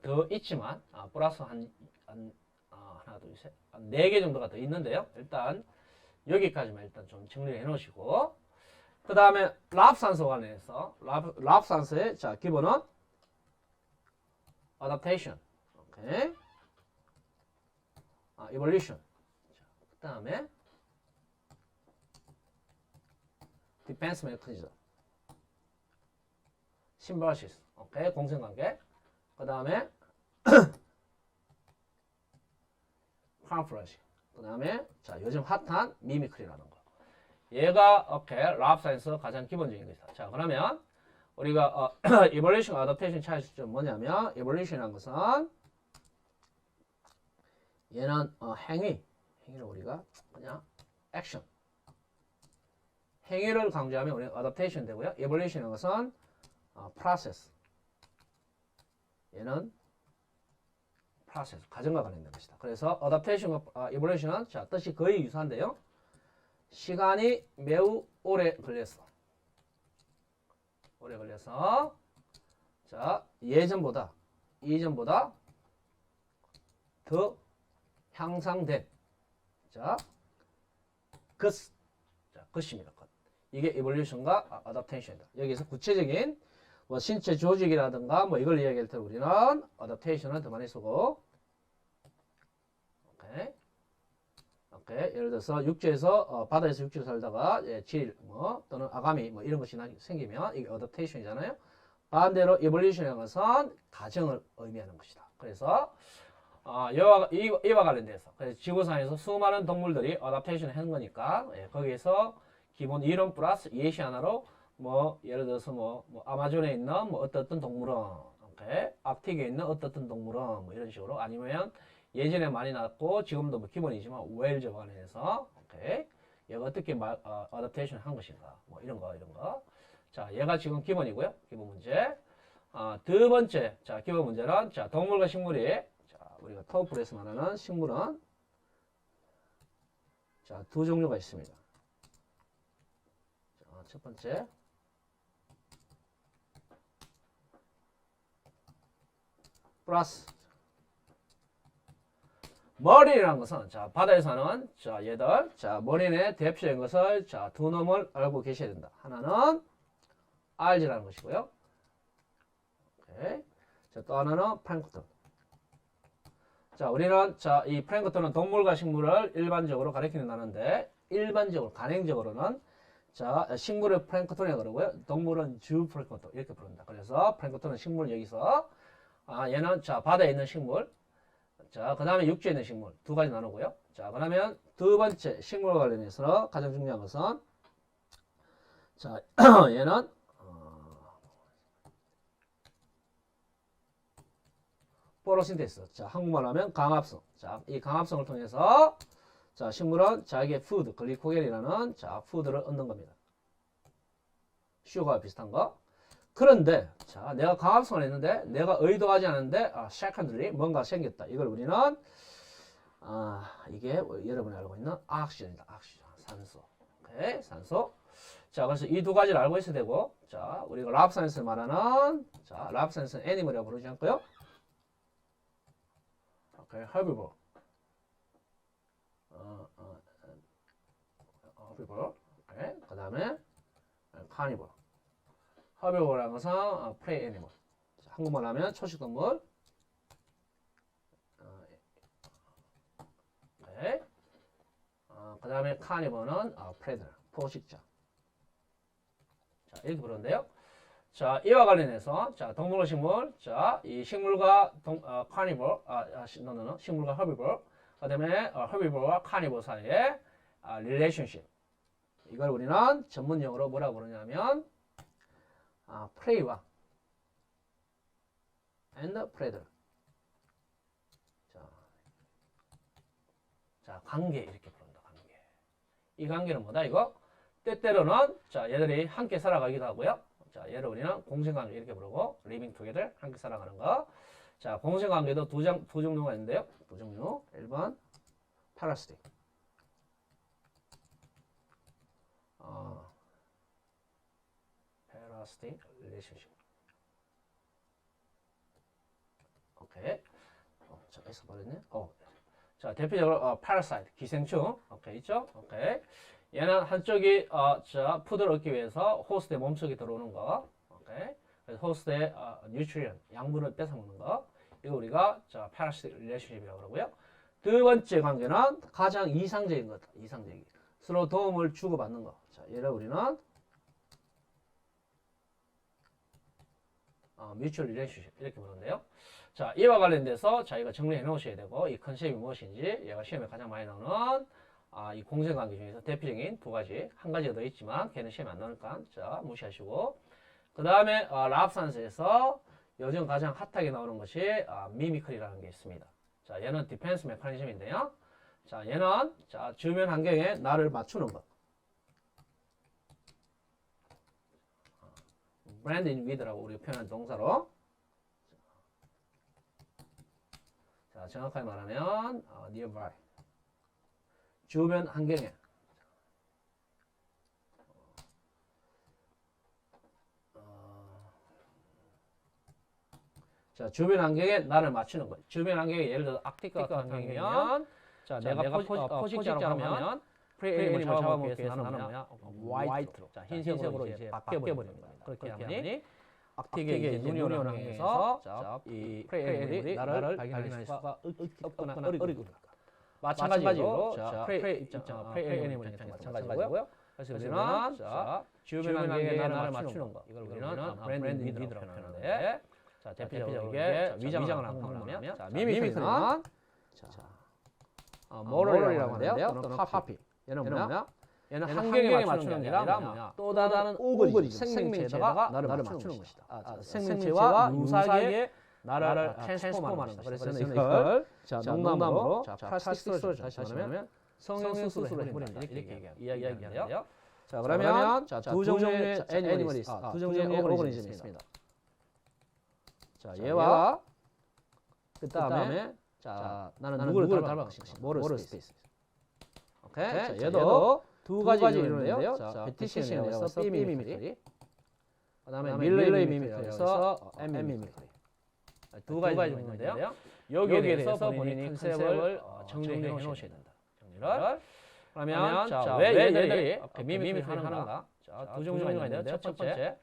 더 있지만 플러스 하나 둘 셋 네 개 정도가 더 있는데요. 일단 여기까지만 일단 좀 정리해 놓으시고 그 다음에 랍산소 관련해서 랍산소의 자, 기본은 adaptation, 오케이, evolution. 그 다음에 defense mechanism, symbiosis, 오케이, 공생관계. 그 다음에 camouflage. 그 다음에 자, 요즘 핫한 미미크리라는 거. 얘가 오케이, 랍사이언스 가장 기본적인 것이다. 자, 그러면 우리가 evolution, adaptation 차이점은 뭐냐면 evolution이라는 것은 얘는 행위를 우리가 그냥 action, 행위를 강조하면 우리 adaptation 되고요. evolution이라는 것은 process, 얘는 process, 과정과 관련된 것이다. 그래서 adaptation과 evolution은 자, 뜻이 거의 유사한데요. 시간이 매우 오래 걸려서 자, 이전보다 더 향상된 자, 것입니다. 이게 evolution과 adaptation이다. 여기서 구체적인 뭐 신체 조직이라든가 뭐 이걸 이야기할 때 우리는 adaptation을 더 많이 쓰고, 오케이. 예를 들어서 육지에서 바다에서 육지로 살다가 질 또는 아가미 뭐 이런 것이 생기면 이게 어댑테이션이잖아요. 반대로 evolution이라는 것은 과정을 의미하는 것이다. 그래서 이와 관련돼서 그래서 지구상에서 수많은 동물들이 어댑테이션을 하는 거니까 거기에서 기본 이론 플러스 예시 하나로 뭐 예를 들어서 뭐 아마존에 있는 뭐 어떤 동물은 오케이, 아크틱에 있는 어떤 동물은 뭐 이런 식으로 아니면 예전에 많이 나왔고 지금도 뭐 기본이지만 웨일즈 관련해서 오케이, 얘가 어떻게 어댑테이션 한 것인가 뭐 이런 거. 자, 얘가 지금 기본이고요. 기본 문제. 두 번째 자, 기본 문제는 자, 동물과 식물이 자, 우리가 토플에서 말하는 식물은 자, 두 종류가 있습니다. 자, 첫 번째 플러스 머린이라는 것은 자, 바다에 사는 자, 얘들 자, 머린의 대표적인 것을 자, 두 놈을 알고 계셔야 된다. 하나는 알지라는 것이고요. 오케이. 자, 또 하나는 플랑크톤. 자, 우리는 자, 이 플랭크톤은 동물과 식물을 일반적으로 가리키는 단어인데 일반적으로 간행적으로는 자, 식물을 플랭크톤이라고 그러고요. 동물은 주 플랭크톤 이렇게 부른다. 그래서 플랭크톤은 식물 여기서 얘는 자, 바다에 있는 식물. 자, 그다음에 육지에 있는 식물 두 가지 나누고요. 자, 그러면 두 번째 식물과 관련해서 가장 중요한 것은 자, 얘는 포토신테시스. 자, 한국말로 하면 강합성. 자, 이 강합성을 통해서 자, 식물은 자기의 푸드, 글리코겐이라는 자, 푸드를 얻는 겁니다. 슈거와 비슷한 거. 그런데 자, 내가 강합성을 했는데 내가 의도하지 않았는데 secondary 뭔가 생겼다. 이걸 우리는 이게 여러분이 알고 있는 옥시전이다. 옥시전, 산소. 오케이, 산소. 자, 그래서 이 두 가지를 알고 있어야 되고, 자, 우리가 랍 사이언스를 말하는 자, 랍 사이언스는 애니멀이라고 부르지 않고요. 오케이, herbivore. herbivore. 오케이, 그 다음에 carnivore. herbivore라는 것은 prey animal. 자, 한국말 하면 초식동물. 오케이. 그 다음에 carnivore는 predator, 포식자. 자, 이렇게 부르는데요. 자, 이와 관련해서 자, 동물과 식물, 자, 이 식물과 carnivore, 식물과 herbivore, 그다음에 herbivore와 carnivore 사이의 relationship. 이걸 우리는 전문 용어로 뭐라고 부르냐면 prey와 and predator. 자, 관계 이렇게 부른다. 관계. 이 관계는 뭐다 이거? 때때로는 자, 얘들이 함께 살아가기도 하고요. 자, 얘를 우리는 공생관계 이렇게 부르고 living together 함께 살아가는 거. 자, 공생관계도 두 종류가 있는데요. 두 종류. 1번 parasitic. parasitic relationship. 오케이. 자, 여기서 버렸네. 자, 대표적으로 parasite, 기생충. 오케이, 있죠? 오케이. 얘는 한쪽이 자, 푸드를 얻기 위해서 호스트의 몸속에 들어오는 거. 오케이. 그래서 호스트의 뉴트리언, 양분을 뺏어 먹는 거. 이거 우리가 자, parasitic relationship이라고 그러고요. 두 번째 관계는 가장 이상적인 거다. 이상적인. 서로 도움을 주고받는 거. 자, 얘를 우리는 mutual relationship 이렇게 부르는데요. 자, 이와 관련돼서 자기가 정리해 놓으셔야 되고 이 컨셉이 무엇인지 얘가 시험에 가장 많이 나오는 이 공생관계 중에서 대표적인 두 가지, 한 가지가 더 있지만 걔는 시험에 안 나오니까 자, 무시하시고 그 다음에 랍산스에서 요즘 가장 핫하게 나오는 것이 미미클이라는 게 있습니다. 자, 얘는 디펜스 메커니즘인데요. 자, 얘는 자, 주변 환경에 나를 맞추는 것. blend in with라고 우리가 표현한 동사로. 자, 정확하게 말하면 nearby. 주변 환경에 자, 주변 환경에 나를 맞추는 것. 주변 환경에 예를 들어 아크틱 같은 환경이면 자, 내가 포식자로 하면 프레이 애니멀 잡아먹기 위해서 나는 뭐냐? 화이트로. 자, 흰색으로 이제 바뀌어버리는 겁니다. 그렇게 하니 아크틱에 이제 눈이 오는 환경에서 자, 이 프레이 애니멀이 나를 발견할 수가 없거나 어렵다. 마찬가지로 자, 프레이 애니멀 입장에서 마찬가지고요. 그래서 우리는 자, 주변 환경에 나를 맞추는 거. 이걸 우리는 브랜드 리드라고 표현하는데 자, 대표적으로 이게 위장을 한국말하면 자, 미미크는 자, 모럴이라고 하는데요. 또는 파피. 얘는 뭐냐? 얘는 환경에 맞추는 게 아니라 뭐냐? 또 다른 오거리즘, 생명체에다가 나를 맞추는 것이다. 생명체와 유사하게 나를 트랜스포머하는 것이다. 그래서 이걸 자, 농담으로 자, 플라스틱 서전 다시 말하면 성형수술을 해버린다. 이렇게 이야기하는데요. 자, 그러면 자, 두 종류의 애니멀이 있습니다. 두 종류의 오거리즘이 있습니다. 자, 얘와 그 다음에 자, 나는 누구를 닮을 것인가? 모럴 스페이스. 오케이. 자, 얘도 두 가지 이루는데요. 자, 베티시에서 B 미미크리. 그다음에 밀러의 미미크리에서 M 미미크리. 두 가지 있는데요. 여기에 대해서 본인이 컨셉을 정리해 놓으셔야 된다. 정리를. 그러면 자, 왜 얘네들이 미미크리 하는가? 자, 두 종류가 있는데요. 첫 번째,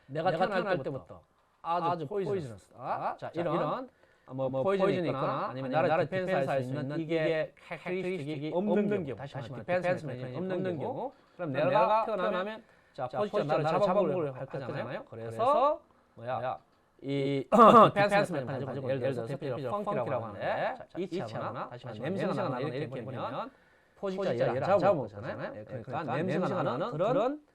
내가 태어날 때부터 아주 포이즈너스다. 자, 이런 포이즌이 있거나 아니면 나를 디펜스할 수 있는 이게 캐릭터리스틱이 없는 경우, 다시 말해 디펜스 메커니즘이 없는 경우, 그럼 내가 태어나면 자 포지션 나를 잡아먹으려 할 거잖아요. 그래서 뭐야 이 디펜스 메커니즘 가지고 예를 들어서 대표적으로 펑키라고 하는데 이치하거나 다시 말해 냄새가 나거나 이렇게 보면 포지션 얘를 잡아먹잖아요. 그러니까 냄새가 나는 그런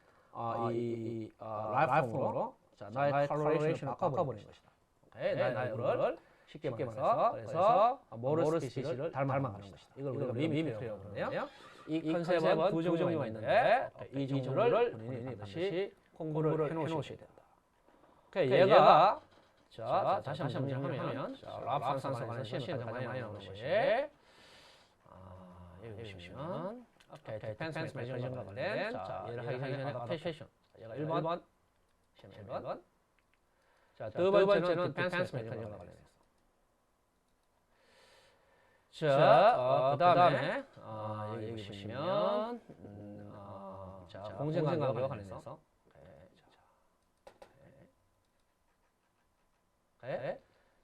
라이프폼으로 나의 컬러레이션을 바꿔버리는 것이다. 나의 얼굴을 쉽게 말해서 그래서 모럴 스피시를 닮아가는 것이다. 이걸 우리가 미미크라고 그러네요. 이 컨셉은 두 종류가 있는데 이 종류를 본인이 반드시 공부를 해놓으셔야 된다. 그러니까 얘가 자 다시 한번 정리하면 랍 산소가 시험에 가장 많이 나오는 것이 여기 보시면 디펜스 메커니즘과 관련 얘를 하기 전에 어택션 얘가 1번 시험 1번 자, 두 번째는 디펜스 메커니즘과 관련해서. 자, 그 다음에 여기 보시면 자, 공정관계와 관련해서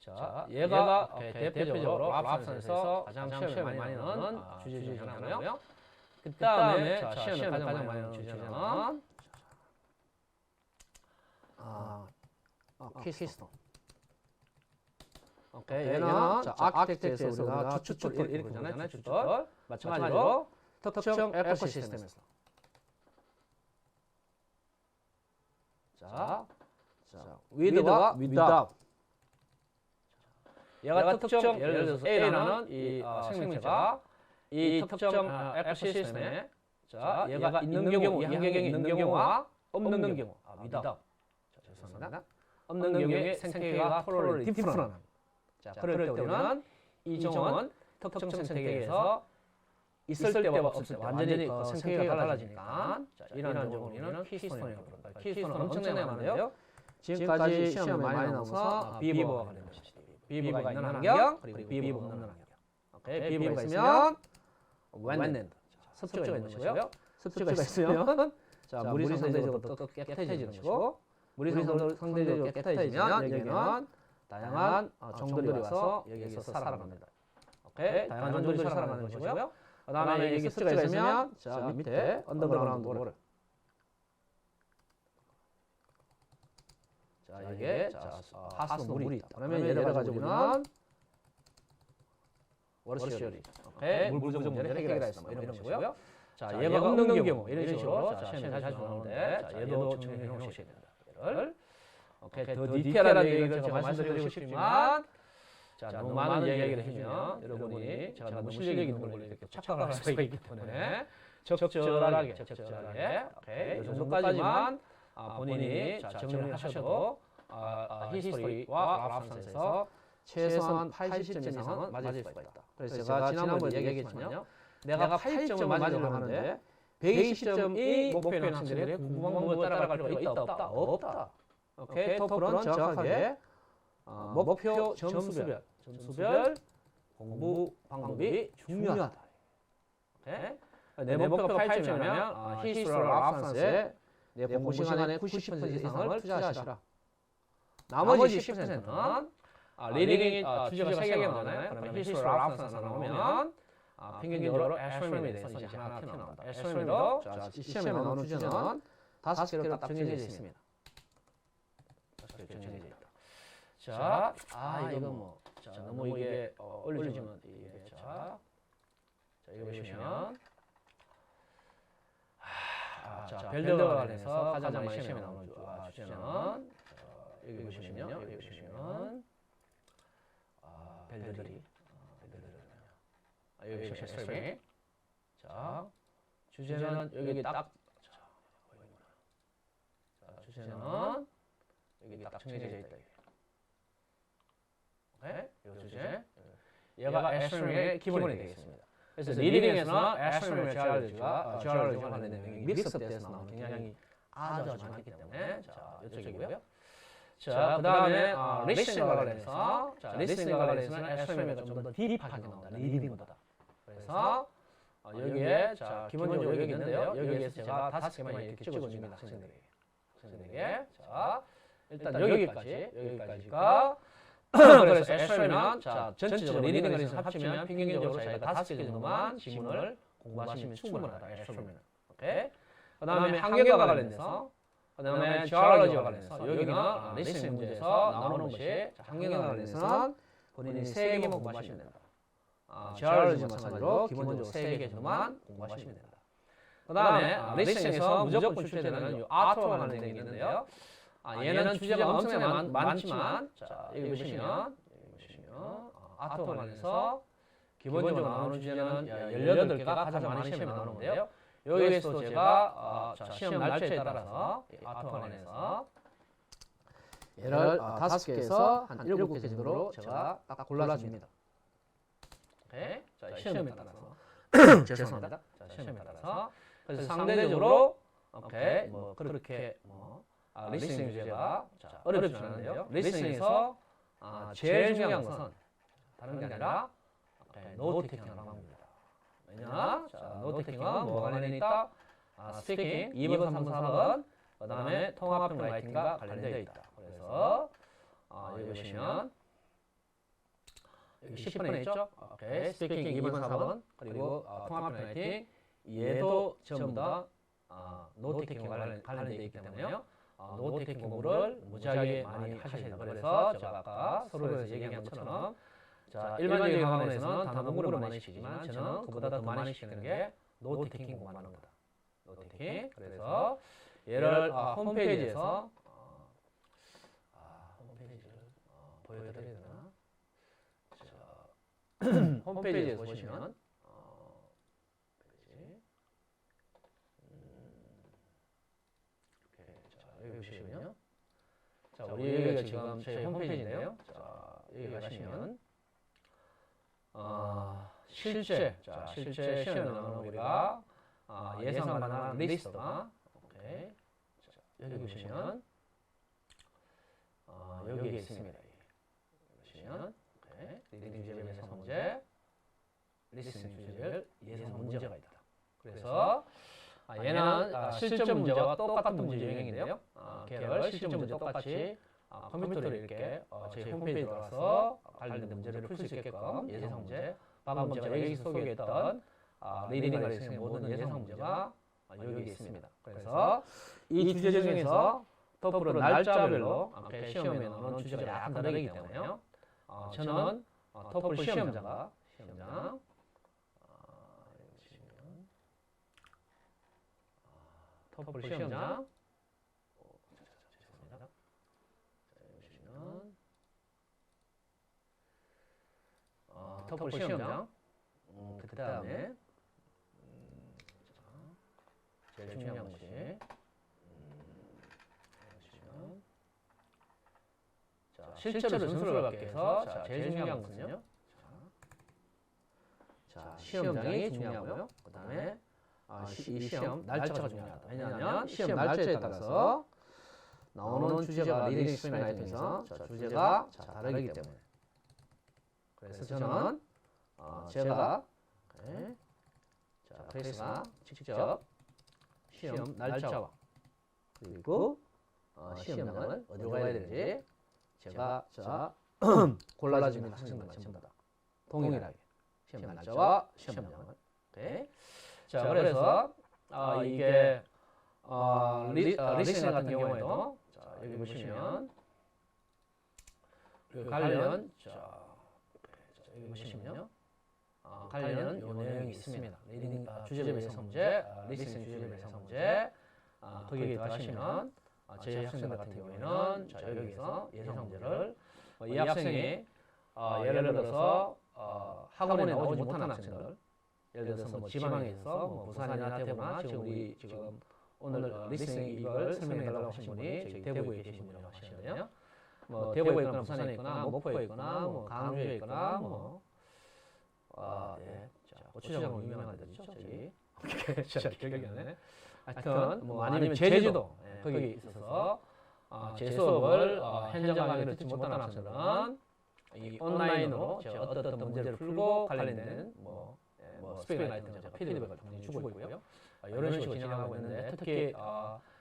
자, 얘가 대표적으로 랍산에서 가장 시험에 많이 나오는 주제 중에 하나고요. 그 다음에 시험에 가장 많이 나오는 주제는 키스톤. 오케이, 얘는 아키텍처에서 우리가 주축돌 이렇게 부르잖아요. 주축돌. 마찬가지로 특정 에코시스템에서. 자, with와 without. 얘가 특정, 예를 들어서 A라는 이 생명체가 이 특정 에코시스템에 자, 얘가 있는 경우, 이 환경에 있는 경우와 없는 경우. without. 죄송합니다. 없는 경우에 생태계가 totally different. 자, 그럴 때 우리는 이 종은 특정 생태계에서 있을 때와 없을 때 완전히 생태계가 달라지니까 자, 이러한 종을 우리는 키스톤이라고 부릅니다. 키스톤은 엄청나게 많은데요. 지금까지 시험에 많이 나오면서 비버와 관련된 것이죠. 비버가 있는 환경, 그리고 비버 없는 환경. 오케이, 비버가 있으면 웬랜드, 습지가 있는 것이고요. 습지가 있으면 자, 물이 상대적으로 더 깨끗해지는 것이고 물이 상대적으로 깨끗해지면 여기는 다양한 종들이 와서 여기에서 살아갑니다. 오케이? 다양한 종들이 살아가는 것이고요. 그 다음에 여기 습지가 있으면 자, 밑에 언더그라운드 워터. 자, 여기에 하수도 물이 있다. 그러면 얘를 가지고 우리는 워터시어리. 오케이? 물 부족 문제를 해결할 수 있다. 이런 것이고요. 자, 얘가 없는 경우 이런 식으로 자, 시험에 자주 나오는데 자, 얘도 정리해 놓으셔야 된다. 얘를 오케이, 더 디테일한 얘기를 제가 말씀드리고 싶지만 자, 너무 많은 이야기를 해주면 여러분이 제가 너무 실력 있는 걸 이렇게 착각할 수가 있기 때문에 적절하게 오케이, 이 정도까지만 본인이 정리를 하셔도 히스토리와 랍산스에서 최소한 80점 이상은 맞을 수가 있다. 그래서 제가 지난번에 얘기했지만요. 내가 80점을 맞으려고 하는데 120점이 목표인 학생들이 궁금한 부분을 따라갈 필요가 있다 없다? 없다. 오케이, 토플은 정확하게 목표 점수별 공부 방법이 중요하다. 오케이? 내 목표가 8점이면 히스토리와 랍산스에 내 공부 시간의 90% 이상을 투자하시라. 나머지 10%는 리딩이 주제가 3개가 나와요. 그러면 히스토리와 랍산스 나오면 평균적으로 에스트로nomi에 대해서 이제 하나 튀어나온다. 에스트로nomi도 시험에 나오는 주제는 5개로 딱 정해져 있습니다. 정해져 있다. 자, 이거 뭐, 자, 너무 이게 올려주면 이게 자, 이거 보시면 자, 별들과 관련해서 가장 많이 시험에 나오는 주제는 여기 보시면요, 여기 보시면 별들이 여기 보시면 자, 주제는 여기 딱 주제는 여기 딱 정해져 있다. 오케이? 이 주제. 얘가 에스트로nomi의 기본이 되겠습니다. 그래서 리딩에서는 에스트로노미 지올로지가 관련된 내용이 믹스업돼서 나오는 굉장히 아주 많기 때문에 자, 이쪽이고요. 자, 그 다음에 리스닝과 관련해서 리스닝과 관련해서는 에스트로nomi가 좀 더 딥하게 나온다. 리딩보다. 그래서 여기에 자, 기본적으로 여기 있는데요. 여기에서 제가 5개만 이렇게 찍어줍니다. 학생들에게. 자, 일단 여기까지가 그래서 SRM이는 자, 전체적으로 리딩 리슨 합치면 평균적으로 자기가 5개 정도만 지문을 공부하시면 충분하다. SRM이는. 오케이. 그다음에 한계과 관련돼서 그다음에 geology와 관련해서 여기는 리스닝 문제에서 나오는 것이 한계과 관련해서는 본인이 3개만 공부하시면 된다. geology 마찬가지로 기본적으로 3개 정도만 공부하시면 된다. 그다음에 리스닝에서 무조건 출제되는 이 아토와 관련된 게 있는데요. 얘는 주제가 엄청나게 많지만 자, 여기 보시면 아토와 관련해서 기본적으로 나오는 주제는 18개가 가장 많이 시험에 나오는데요. 여기에서도 제가 시험 날짜에 따라서 아토와 관련해서 얘를 5개에서 한 7개 정도로 제가 딱 골라줍니다. 오케이? 자, 시험에 따라서 죄송합니다. 자, 시험에 따라서 그래서 상대적으로 오케이 뭐 그렇게 리스닝 주제가 어렵지 않은데요. 리스닝에서 제일 중요한 것은 다른 게 아니라 노트 테이킹이라고 합니다. 왜냐? 자, 노트 테이킹은 뭐가 관련이 있다? 스피킹 2번, 3번, 4번 그 다음에 통합형 라이팅과 관련되어 있다. 그래서 여기 보시면 여기 10번에 있죠? 오케이. 스피킹 2번, 4번 그리고 통합형 라이팅 얘도 전부 다 노트 테이킹 관련되어 있기 때문에요. 노트 테이킹 공부를 무지하게 많이 하셔야 됩니다. 그래서 제가 아까 서로에서 얘기한 것처럼 자, 일반적인 학원에서는 단어 공부를 많이 시키지만 저는 그보다 더 많이 시키는 게 노트 테이킹 공부하는 겁니다. 노트 테이킹. 그래서 얘를 홈페이지에서 홈페이지를 보여드려야 되나? 자, 홈페이지에서 보시면 여기 보시면요. 자, 우리 여기가 지금 저희 홈페이지인데요. 자, 여기 가시면 실제 시험에 나오는 우리가 예상 가능한 리스트가 오케이. 자, 여기 보시면 여기에 있습니다. 보시면 오케이. 리딩 주제별 예상 문제, 리스닝 주제별 예상 문제가 있다. 그래서 얘는 실전 문제와 똑같은 문제 유형인데요. 걔를 실전 문제 똑같이 컴퓨터로 이렇게 저희 홈페이지에 들어가서 관련된 문제를 풀 수 있게끔 예상 문제, 방금 제가 여기서 소개했던 리딩 리스닝의 모든 예상 문제가 여기 있습니다. 그래서 이 주제 중에서 토플은 날짜별로 시험에 나오는 주제가 약간 다르기 때문에요. 저는 토플 시험장 토플 시험장 죄송합니다. 토플 시험장 그 다음에 제일 중요한 것이 자, 실제로 점수를 받기 위해서 자, 제일 중요한 것은요. 자, 시험장이 중요하고요. 그 다음에 이 시험 날짜가 중요하다. 왜냐하면 시험 날짜에 따라서 나오는 주제가 리딩 익스프레스 아이템에서 주제가 다르기 때문에. 그래서 저는 제가 크리스가 직접 시험 날짜와 그리고 시험장을 어디로 가야 되는지 제가 골라주는 학생들만 전부 다 동일하게 시험 날짜와 시험장을. 오케이. 자, 그래서 이게 리스닝 같은 경우에도 자, 여기 보시면 그 관련 여기 보시면요. 관련 요 내용이 있습니다. 리딩 주제별 예상 문제, 리스닝 주제별 예상 문제. 거기에 들어가시면 제 학생들 같은 경우에는 자, 여기서 예상 문제를 이 학생이 예를 들어서 학원에 나오지 못한 학생들 예를 들어서 뭐 지방에 있어서 뭐 부산이나 대구나 지금 우리 지금 오늘 리스닝 이걸 설명해 달라고 하신 분이 저희 대구에 계신 분이라고 하시는데요. 뭐 대구에 있거나 부산에 있거나 목포에 있거나 뭐 강주에 있거나 뭐 네. 자, 고추장으로 유명한 데죠, 저기. 잘 기억이 안 나네. 하여튼 뭐 아니면 제주도 거기 있어서 제 수업을 현장 강의를 듣지 못한 학생들은 이 온라인으로 제가 어떤 문제를 풀고 관련된 뭐 스피킹 라이팅을 제가 피드백을 당연히 주고 있고요. 이런 식으로 진행하고 있는데 특히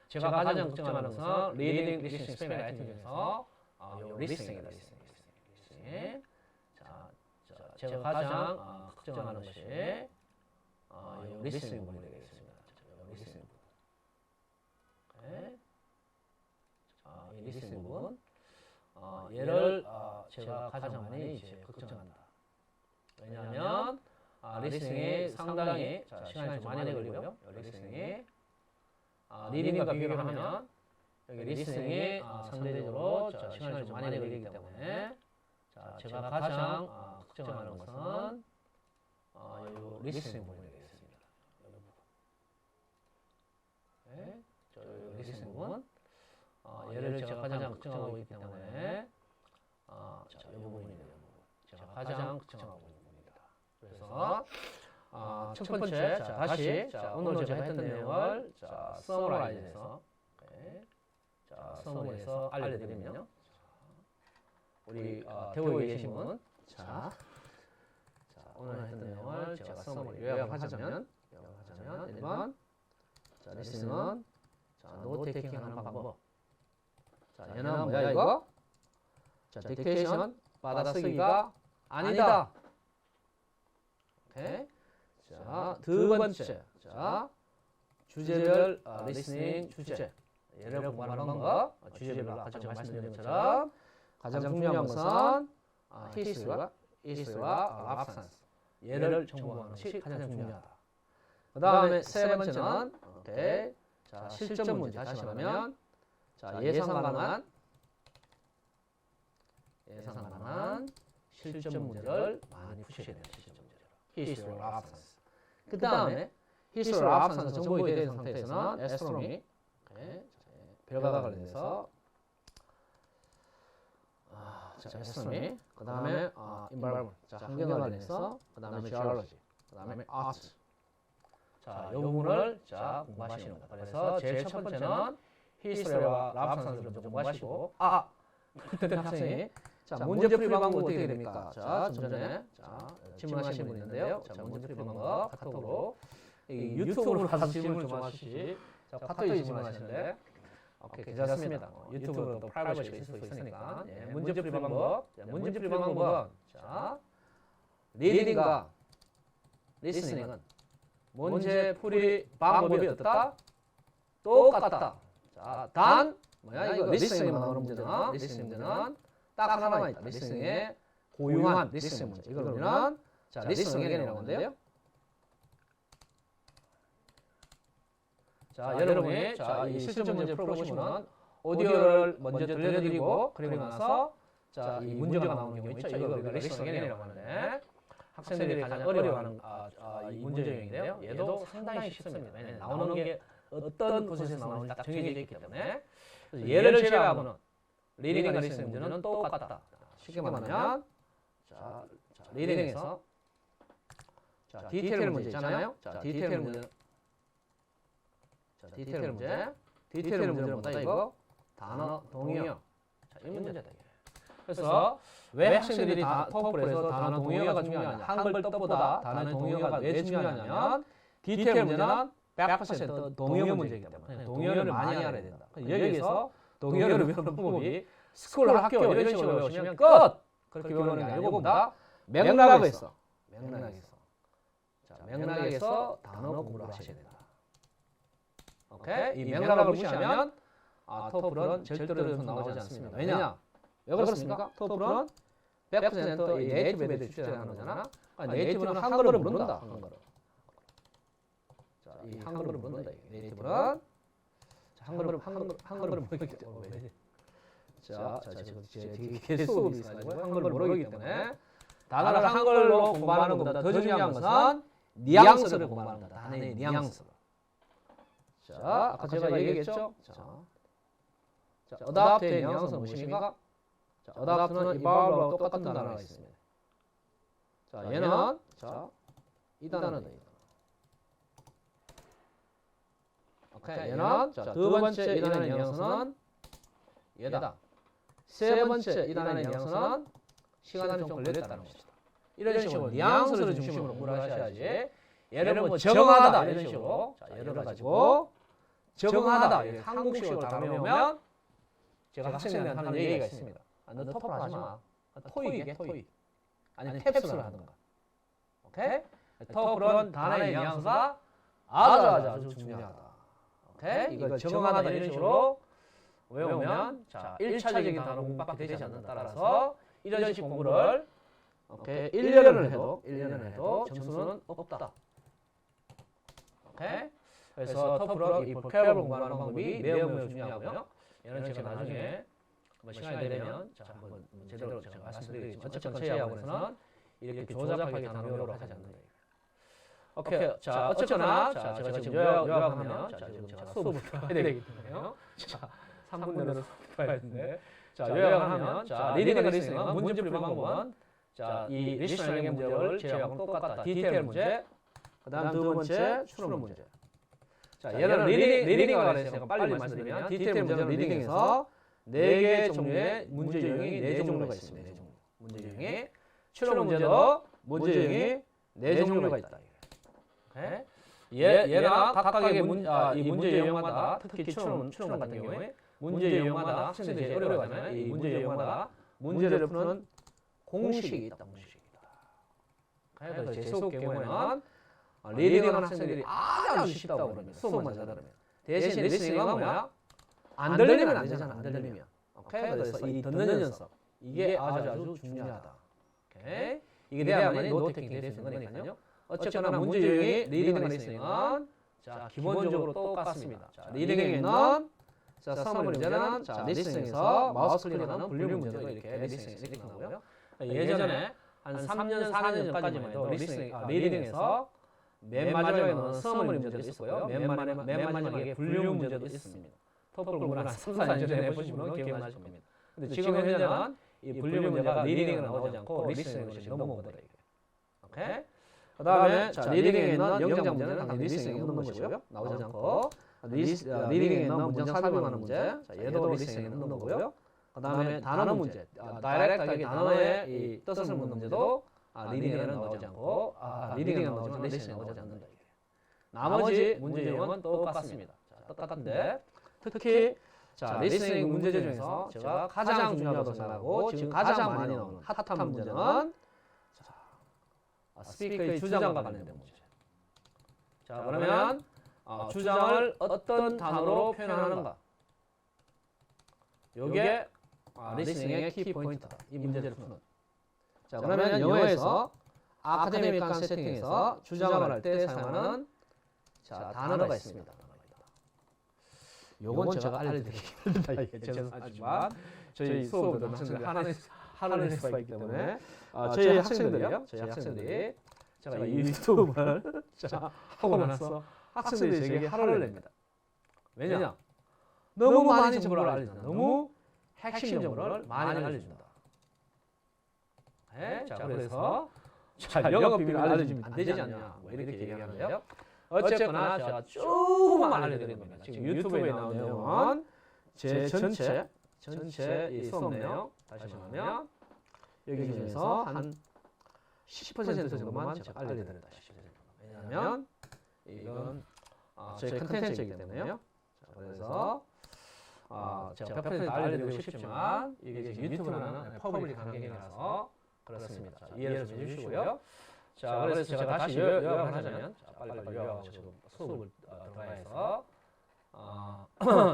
제가 가장 걱정하는 것은 리딩, 리스닝, 스피킹 라이팅 중에서 리스닝입니다. 제가 가장 걱정하는 것이 이 리스닝 부분이 되겠습니다. 리스닝 부분. 네. 이 리스닝 부분. 얘를 제가 가장 많이 이제 걱정한다. 왜냐하면 리스닝이 상당히 시간이 좀 많이 걸리고요. 리스닝이 리딩과 비교를 하면 여기 리스닝이 상대적으로 시간이 좀 많이 걸리기 때문에 제가 가장 걱정하는 것은 이 리스닝 부분이 되겠습니다. 네, 리스닝 부분. 얘를 제가 가장 걱정하고 있기 때문에 이 부분이 제가 가장 걱정하고 있는 부분입니다. 그래서 첫 번째, 다시 오늘 제가 했던 내용을 서머라이즈해서 서머리에서 알려드리면요. 우리 배우에 계신 분, 오늘 했던 내용을 제가 서머리 요약하자면 1번, 리스닝은 노테이킹 하는 방법. 얘는 뭐야 이거? 딕테이션 받아쓰기가 아니다. 오케이. 두 번째. 주제별 리스닝 주제. 얘를 공부하는 방법. 주제별로 아까 제가 말씀드린 것처럼 가장 중요한 것은 history와 absence. 얘를 정보하는 것이 가장 중요하다. 그 다음에 세 번째는 오케이. 실전 문제. 다시 말하면 예상 가능한 실전 문제를 많이 푸셔야 돼요. 실전 문제를. history와 absence. 그 다음에 history와 absence 정보에 대한 상태에서는 astronomy, 별과가 관련해서 astronomy, 그 다음에 environment, 환경과 관련해서, 그 다음에 geology, 그 다음에 art. 이 부분을 공부하시는 거다. 그래서 제일 첫 번째는 history와 absence를 먼저 공부하시고, 그때 학생이 문제풀이 방법 어떻게 됩니까? 좀 전에 질문하신 분 있는데요. 문제풀이 방법 카톡으로 유튜브로 가서 질문을 좀 하시지. 카톡에 질문하시는데 오케이, 괜찮습니다. 유튜브로 또 프라이버시가 있을 수 있으니까. 문제풀이 방법. 문제풀이 방법은 리딩과 리스닝은 문제풀이 방법이 어떻다? 똑같다. 단 뭐야 이거 리스닝에 나오는 문제는 리스닝은 딱 하나만 있다. 리스닝의 고유한 리스닝 문제. 이걸 우리는 리스닝 얘기라고 하는데요. 여러분이 이 실전 문제 풀어보시면 오디오를 먼저 들려드리고 그리고 나서 이 문제가 나오는 경우 있죠. 이걸 우리가 리스닝 얘기라고 하는데 학생들이 가장 어려워하는 이 문제 중인데요. 얘도 상당히 쉽습니다. 왜냐하면 나오는 게 어떤 곳에서 나오는지 딱 정해져 있기 때문에 얘를 제외하고는 리딩과 리스닝 문제는 똑같다. 쉽게 말하면 리딩에서 디테일 문제 있잖아요. 디테일 문제는 뭐다 이거? 단어, 동의어. 이 문제다. 그래서 왜 학생들이 토플에서 단어, 동의어가 중요하냐? 한글 뜻보다 단어, 동의어가 왜 중요하냐면 디테일 문제는 100% 동의어 문제이기 때문에 동의어를 많이 알아야 된다. 여기에서 동의어를 외우는 방법이 스쿨, 학교 이런 식으로 외우시면 끝! 그렇게 외우는 게 아니고 보다 맥락에서 맥락에서 단어 공부를 하셔야 된다. 오케이? 이 맥락을 무시하면 토플은 절대로 나오지 않습니다. 왜냐? 왜 그렇습니까? 토플은 100% 이 네이티브 애들이 출제하는 거잖아. 네이티브는 한글을 모른다. 이 한글을 모른다. 네이티브는 한글을 모르기 때문에 되게 수업이 있어가지고 한글을 모르기 때문에 단어를 한글로 공부하는 것보다 더 중요한 것은 뉘앙스를 공부하는 거다. 단어의 뉘앙스. 아까 제가 얘기했죠? 어답트의 뉘앙스는 무엇입니까? 어답트는 evolve하고 똑같은 단어가 있습니다. 얘는 이 단어다. 오케이, 얘는 두 번째 이 단어의 뉘앙스는 얘다. 세 번째 이 단어의 뉘앙스는 시간이 좀 걸렸다는 것이다. 이런 식으로 뉘앙스를 중심으로 공부를 하셔야지. 얘를 뭐 적응하다 이런 식으로 예를 가지고 적응하다 한국식으로 다루면 제가 학생들한테 하는 얘기가 있습니다. 너 토플 하지 마. 토익이야, 토익. 아니면 탭스를 하든가. 오케이? 토플은 단어의 뉘앙스가 아주 중요하다. 오케이? 이걸 적응하다 이런 식으로 외우면 자, 1차적인 단어 공부밖에 되지 않는다. 따라서 이런 식 공부를 오케이? 1년을 해도 점수는 없다. 오케이? 그래서 토플은 이 보캐블 공부하는 방법이 매우 중요하고요. 얘는 제가 나중에 시간이 되면 자, 한번 제대로 제가 말씀드리겠지만 어쨌건 저희 학원에서는 이렇게 조잡하게 단어 외우러 하지 않는다. 오케이. 자, 어쨌거나 자, 제가 지금 요약하면 자, 지금 제가 수업을 해야 되기 때문에요. 자, 3분 내로 봐야 되는데. 자, 요약하면 자, 리딩과 리스닝은 문제 풀이 방법은 자, 이 리스닝의 문제를 제하고 똑같다. 디테일 문제. 그다음 두 번째 추론 문제. 자, 얘는 리딩과 리스닝 빨리 말씀드리면 디테일 문제는 리딩에서 4개의 종류의 문제 유형이 4종류가 있습니다. 4종류. 문제 유형이 추론 문제도 문제 유형이 4종류가 있다. 얘나 각각의 이 문제 유형마다 특히 추론 같은 경우에 문제 유형마다 학생들이 어려워하잖아요. 이 문제 유형마다 문제를 푸는 공식이 있다. 공식이다. 그래서 제 수업 경우에는 리딩하는 학생들이 아주 쉽다고 그럽니다. 수업만 잘 들으면. 대신 리스닝은 뭐야? 안 들리면 안 되잖아. 안 들리면. 오케이? 그래서 이 듣는 연습 이게 아주 중요하다. 오케이? 이게 돼야만이 노트테킹이 될 수 있는 거니까요. 어쨌거나 문제 유형이 리딩과 리스닝은 자, 기본적으로 똑같습니다. 자, 리딩에 있는 자, 서머리 문제는 자, 리스닝에서 마우스 클릭하는 분류 문제도 이렇게 리스닝에서 이렇게 나오고요. 예전에 한 3년, 4년 전까지만 해도 리딩에서 맨 마지막에 넣은 서머리 문제도 있었고요. 맨 마지막에 분류 문제도 있습니다. 토플 공부를 한 3, 4년 전에 해보신 분은 기억나실 겁니다. 근데 지금 현재는 이 분류 문제가 리딩에 나오지 않고 리스닝으로 넘어오더라 이게. 오케이? 그 다음에 자, 리딩에 있는 영장 문제는 당연히 리스닝에 없는 것이고요. 나오지 않고 리딩에 있는 문장 설명하는 문제 자, 얘도 리스닝에 없는 거고요. 그 다음에 단어 문제 다이렉트하게 단어의 이 뜻을 묻는 문제도 리딩에는 나오지 않고 리딩에는 나오지만 리스닝에 나오지 않는다. 이게. 나머지 문제 유형은 똑같습니다. 자, 똑같은데 특히 자, 리스닝 문제 중에서 제가 가장 중요하다고 생각하고 지금 가장 많이 나오는 핫한 문제는 스피커의 주장과 관련된 문제. 자, 그러면 주장을 어떤 단어로 표현하는가? 요게 리스닝의 키포인트다. 이 문제를 푸는. 자, 그러면 영어에서 아카데믹한 세팅에서 주장을 할 때 사용하는 자, 단어가 있습니다. 요건 제가 알려드리겠습니다. 죄송하지만 저희 수업도 학생들 하나는 수가 있기 때문에 저희 학생들이요. 저희 학생들이 제가 이 유튜브를 하고 나서 학생들이 제게 화를 냅니다. 왜냐? 너무 많이 정보를 알려준다. 너무 핵심 정보를 많이 알려준다. 네? 자, 그래서 영업 비밀을 알려주면 안 되지 않냐? 뭐 이렇게 얘기하는데요. 어쨌거나 제가 조금만 알려드리는 겁니다. 지금 유튜브에 나온 내용은 제 전체 이 수업 내용 다시 말하면 여기 중에서 한 10% 정도만 제가 알려드린다. 10%. 왜냐하면 이건 저희 컨텐츠이기 때문에요. 자, 그래서 제가 100% 알려드리고 싶지만 이게 유튜브라는 퍼블릭 환경이라서 그렇습니다. 자, 이해를 좀 해주시고요. 자, 그래서 제가 다시 요약을 하자면 빨리 요약하고 지금 수업을 들어가서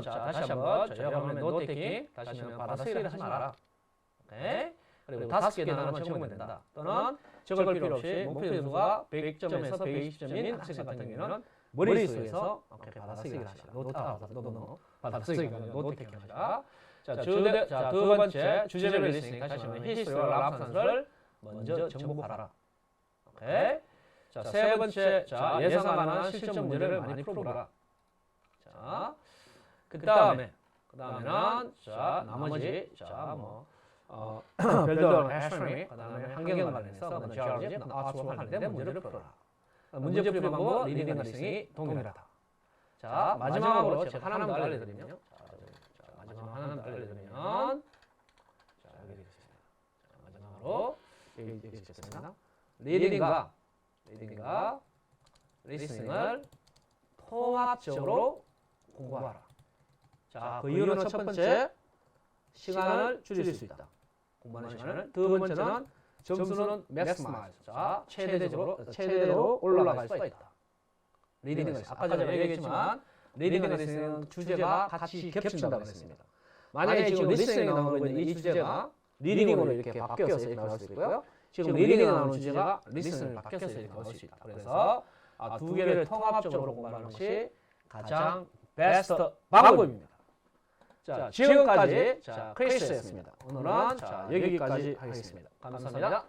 자, 다시 한번 요약하면 노트테킹 다시 하면 받아쓰기를 하지 마라. 오케이? 그리고 5개 단어만 적으면 된다. 또는 적을 필요 없이 목표 점수가 100점에서 120점인 학생 같은 경우는 머릿속에서 받아쓰기를 하시라. 받아쓰기가 노트테킹 하시라. 자, 두 번째 주제별 리스닝 다시 하면 히스토리와 랍산스를 먼저 정복하라. 오케이? 자, 세 번째 자, 예상할 만한 실전 문제를 많이 풀어보라. 자, 그다음에는 자, 나머지 자, 별도 애스트로노미, 그다음에 환경 관련해서 그다음에 지오로지, 아트와 관련된 문제를 풀어라. 문제 풀이 방법 리딩과 리스닝이 동일하다. 자, 마지막으로 제가 하나만 더 알려드리면 자, 마지막 하나만 더 알려드리면 자, 여기 있습니다. 마지막으로 여기 있습니다. 리딩과 리스닝을 통합적으로 공부하라. 자, 그 이유는 첫 번째, 시간을 줄일 수 있다. 공부하는 시간을. 두 번째는 점수는 maximize. 자, 최대로 올라갈 수가 있다. 리딩 리스닝. 아까 전에 얘기했지만 리딩 리스닝은 주제가 같이 겹친다고 했습니다. 만약에 지금 리스닝이 나오고 있는 이 주제가 리딩으로 이렇게 바뀌어서 이렇게 나올 수 있고요. 지금 리딩이 나오는 주제가 리스닝으로 바뀌어서 이렇게 나올 수 있다. 그래서 두 개를 통합적으로 공부하는 것이 가장 베스트 방법입니다. 자, 지금까지 크리스였습니다. 오늘은 여기까지 하겠습니다. 감사합니다.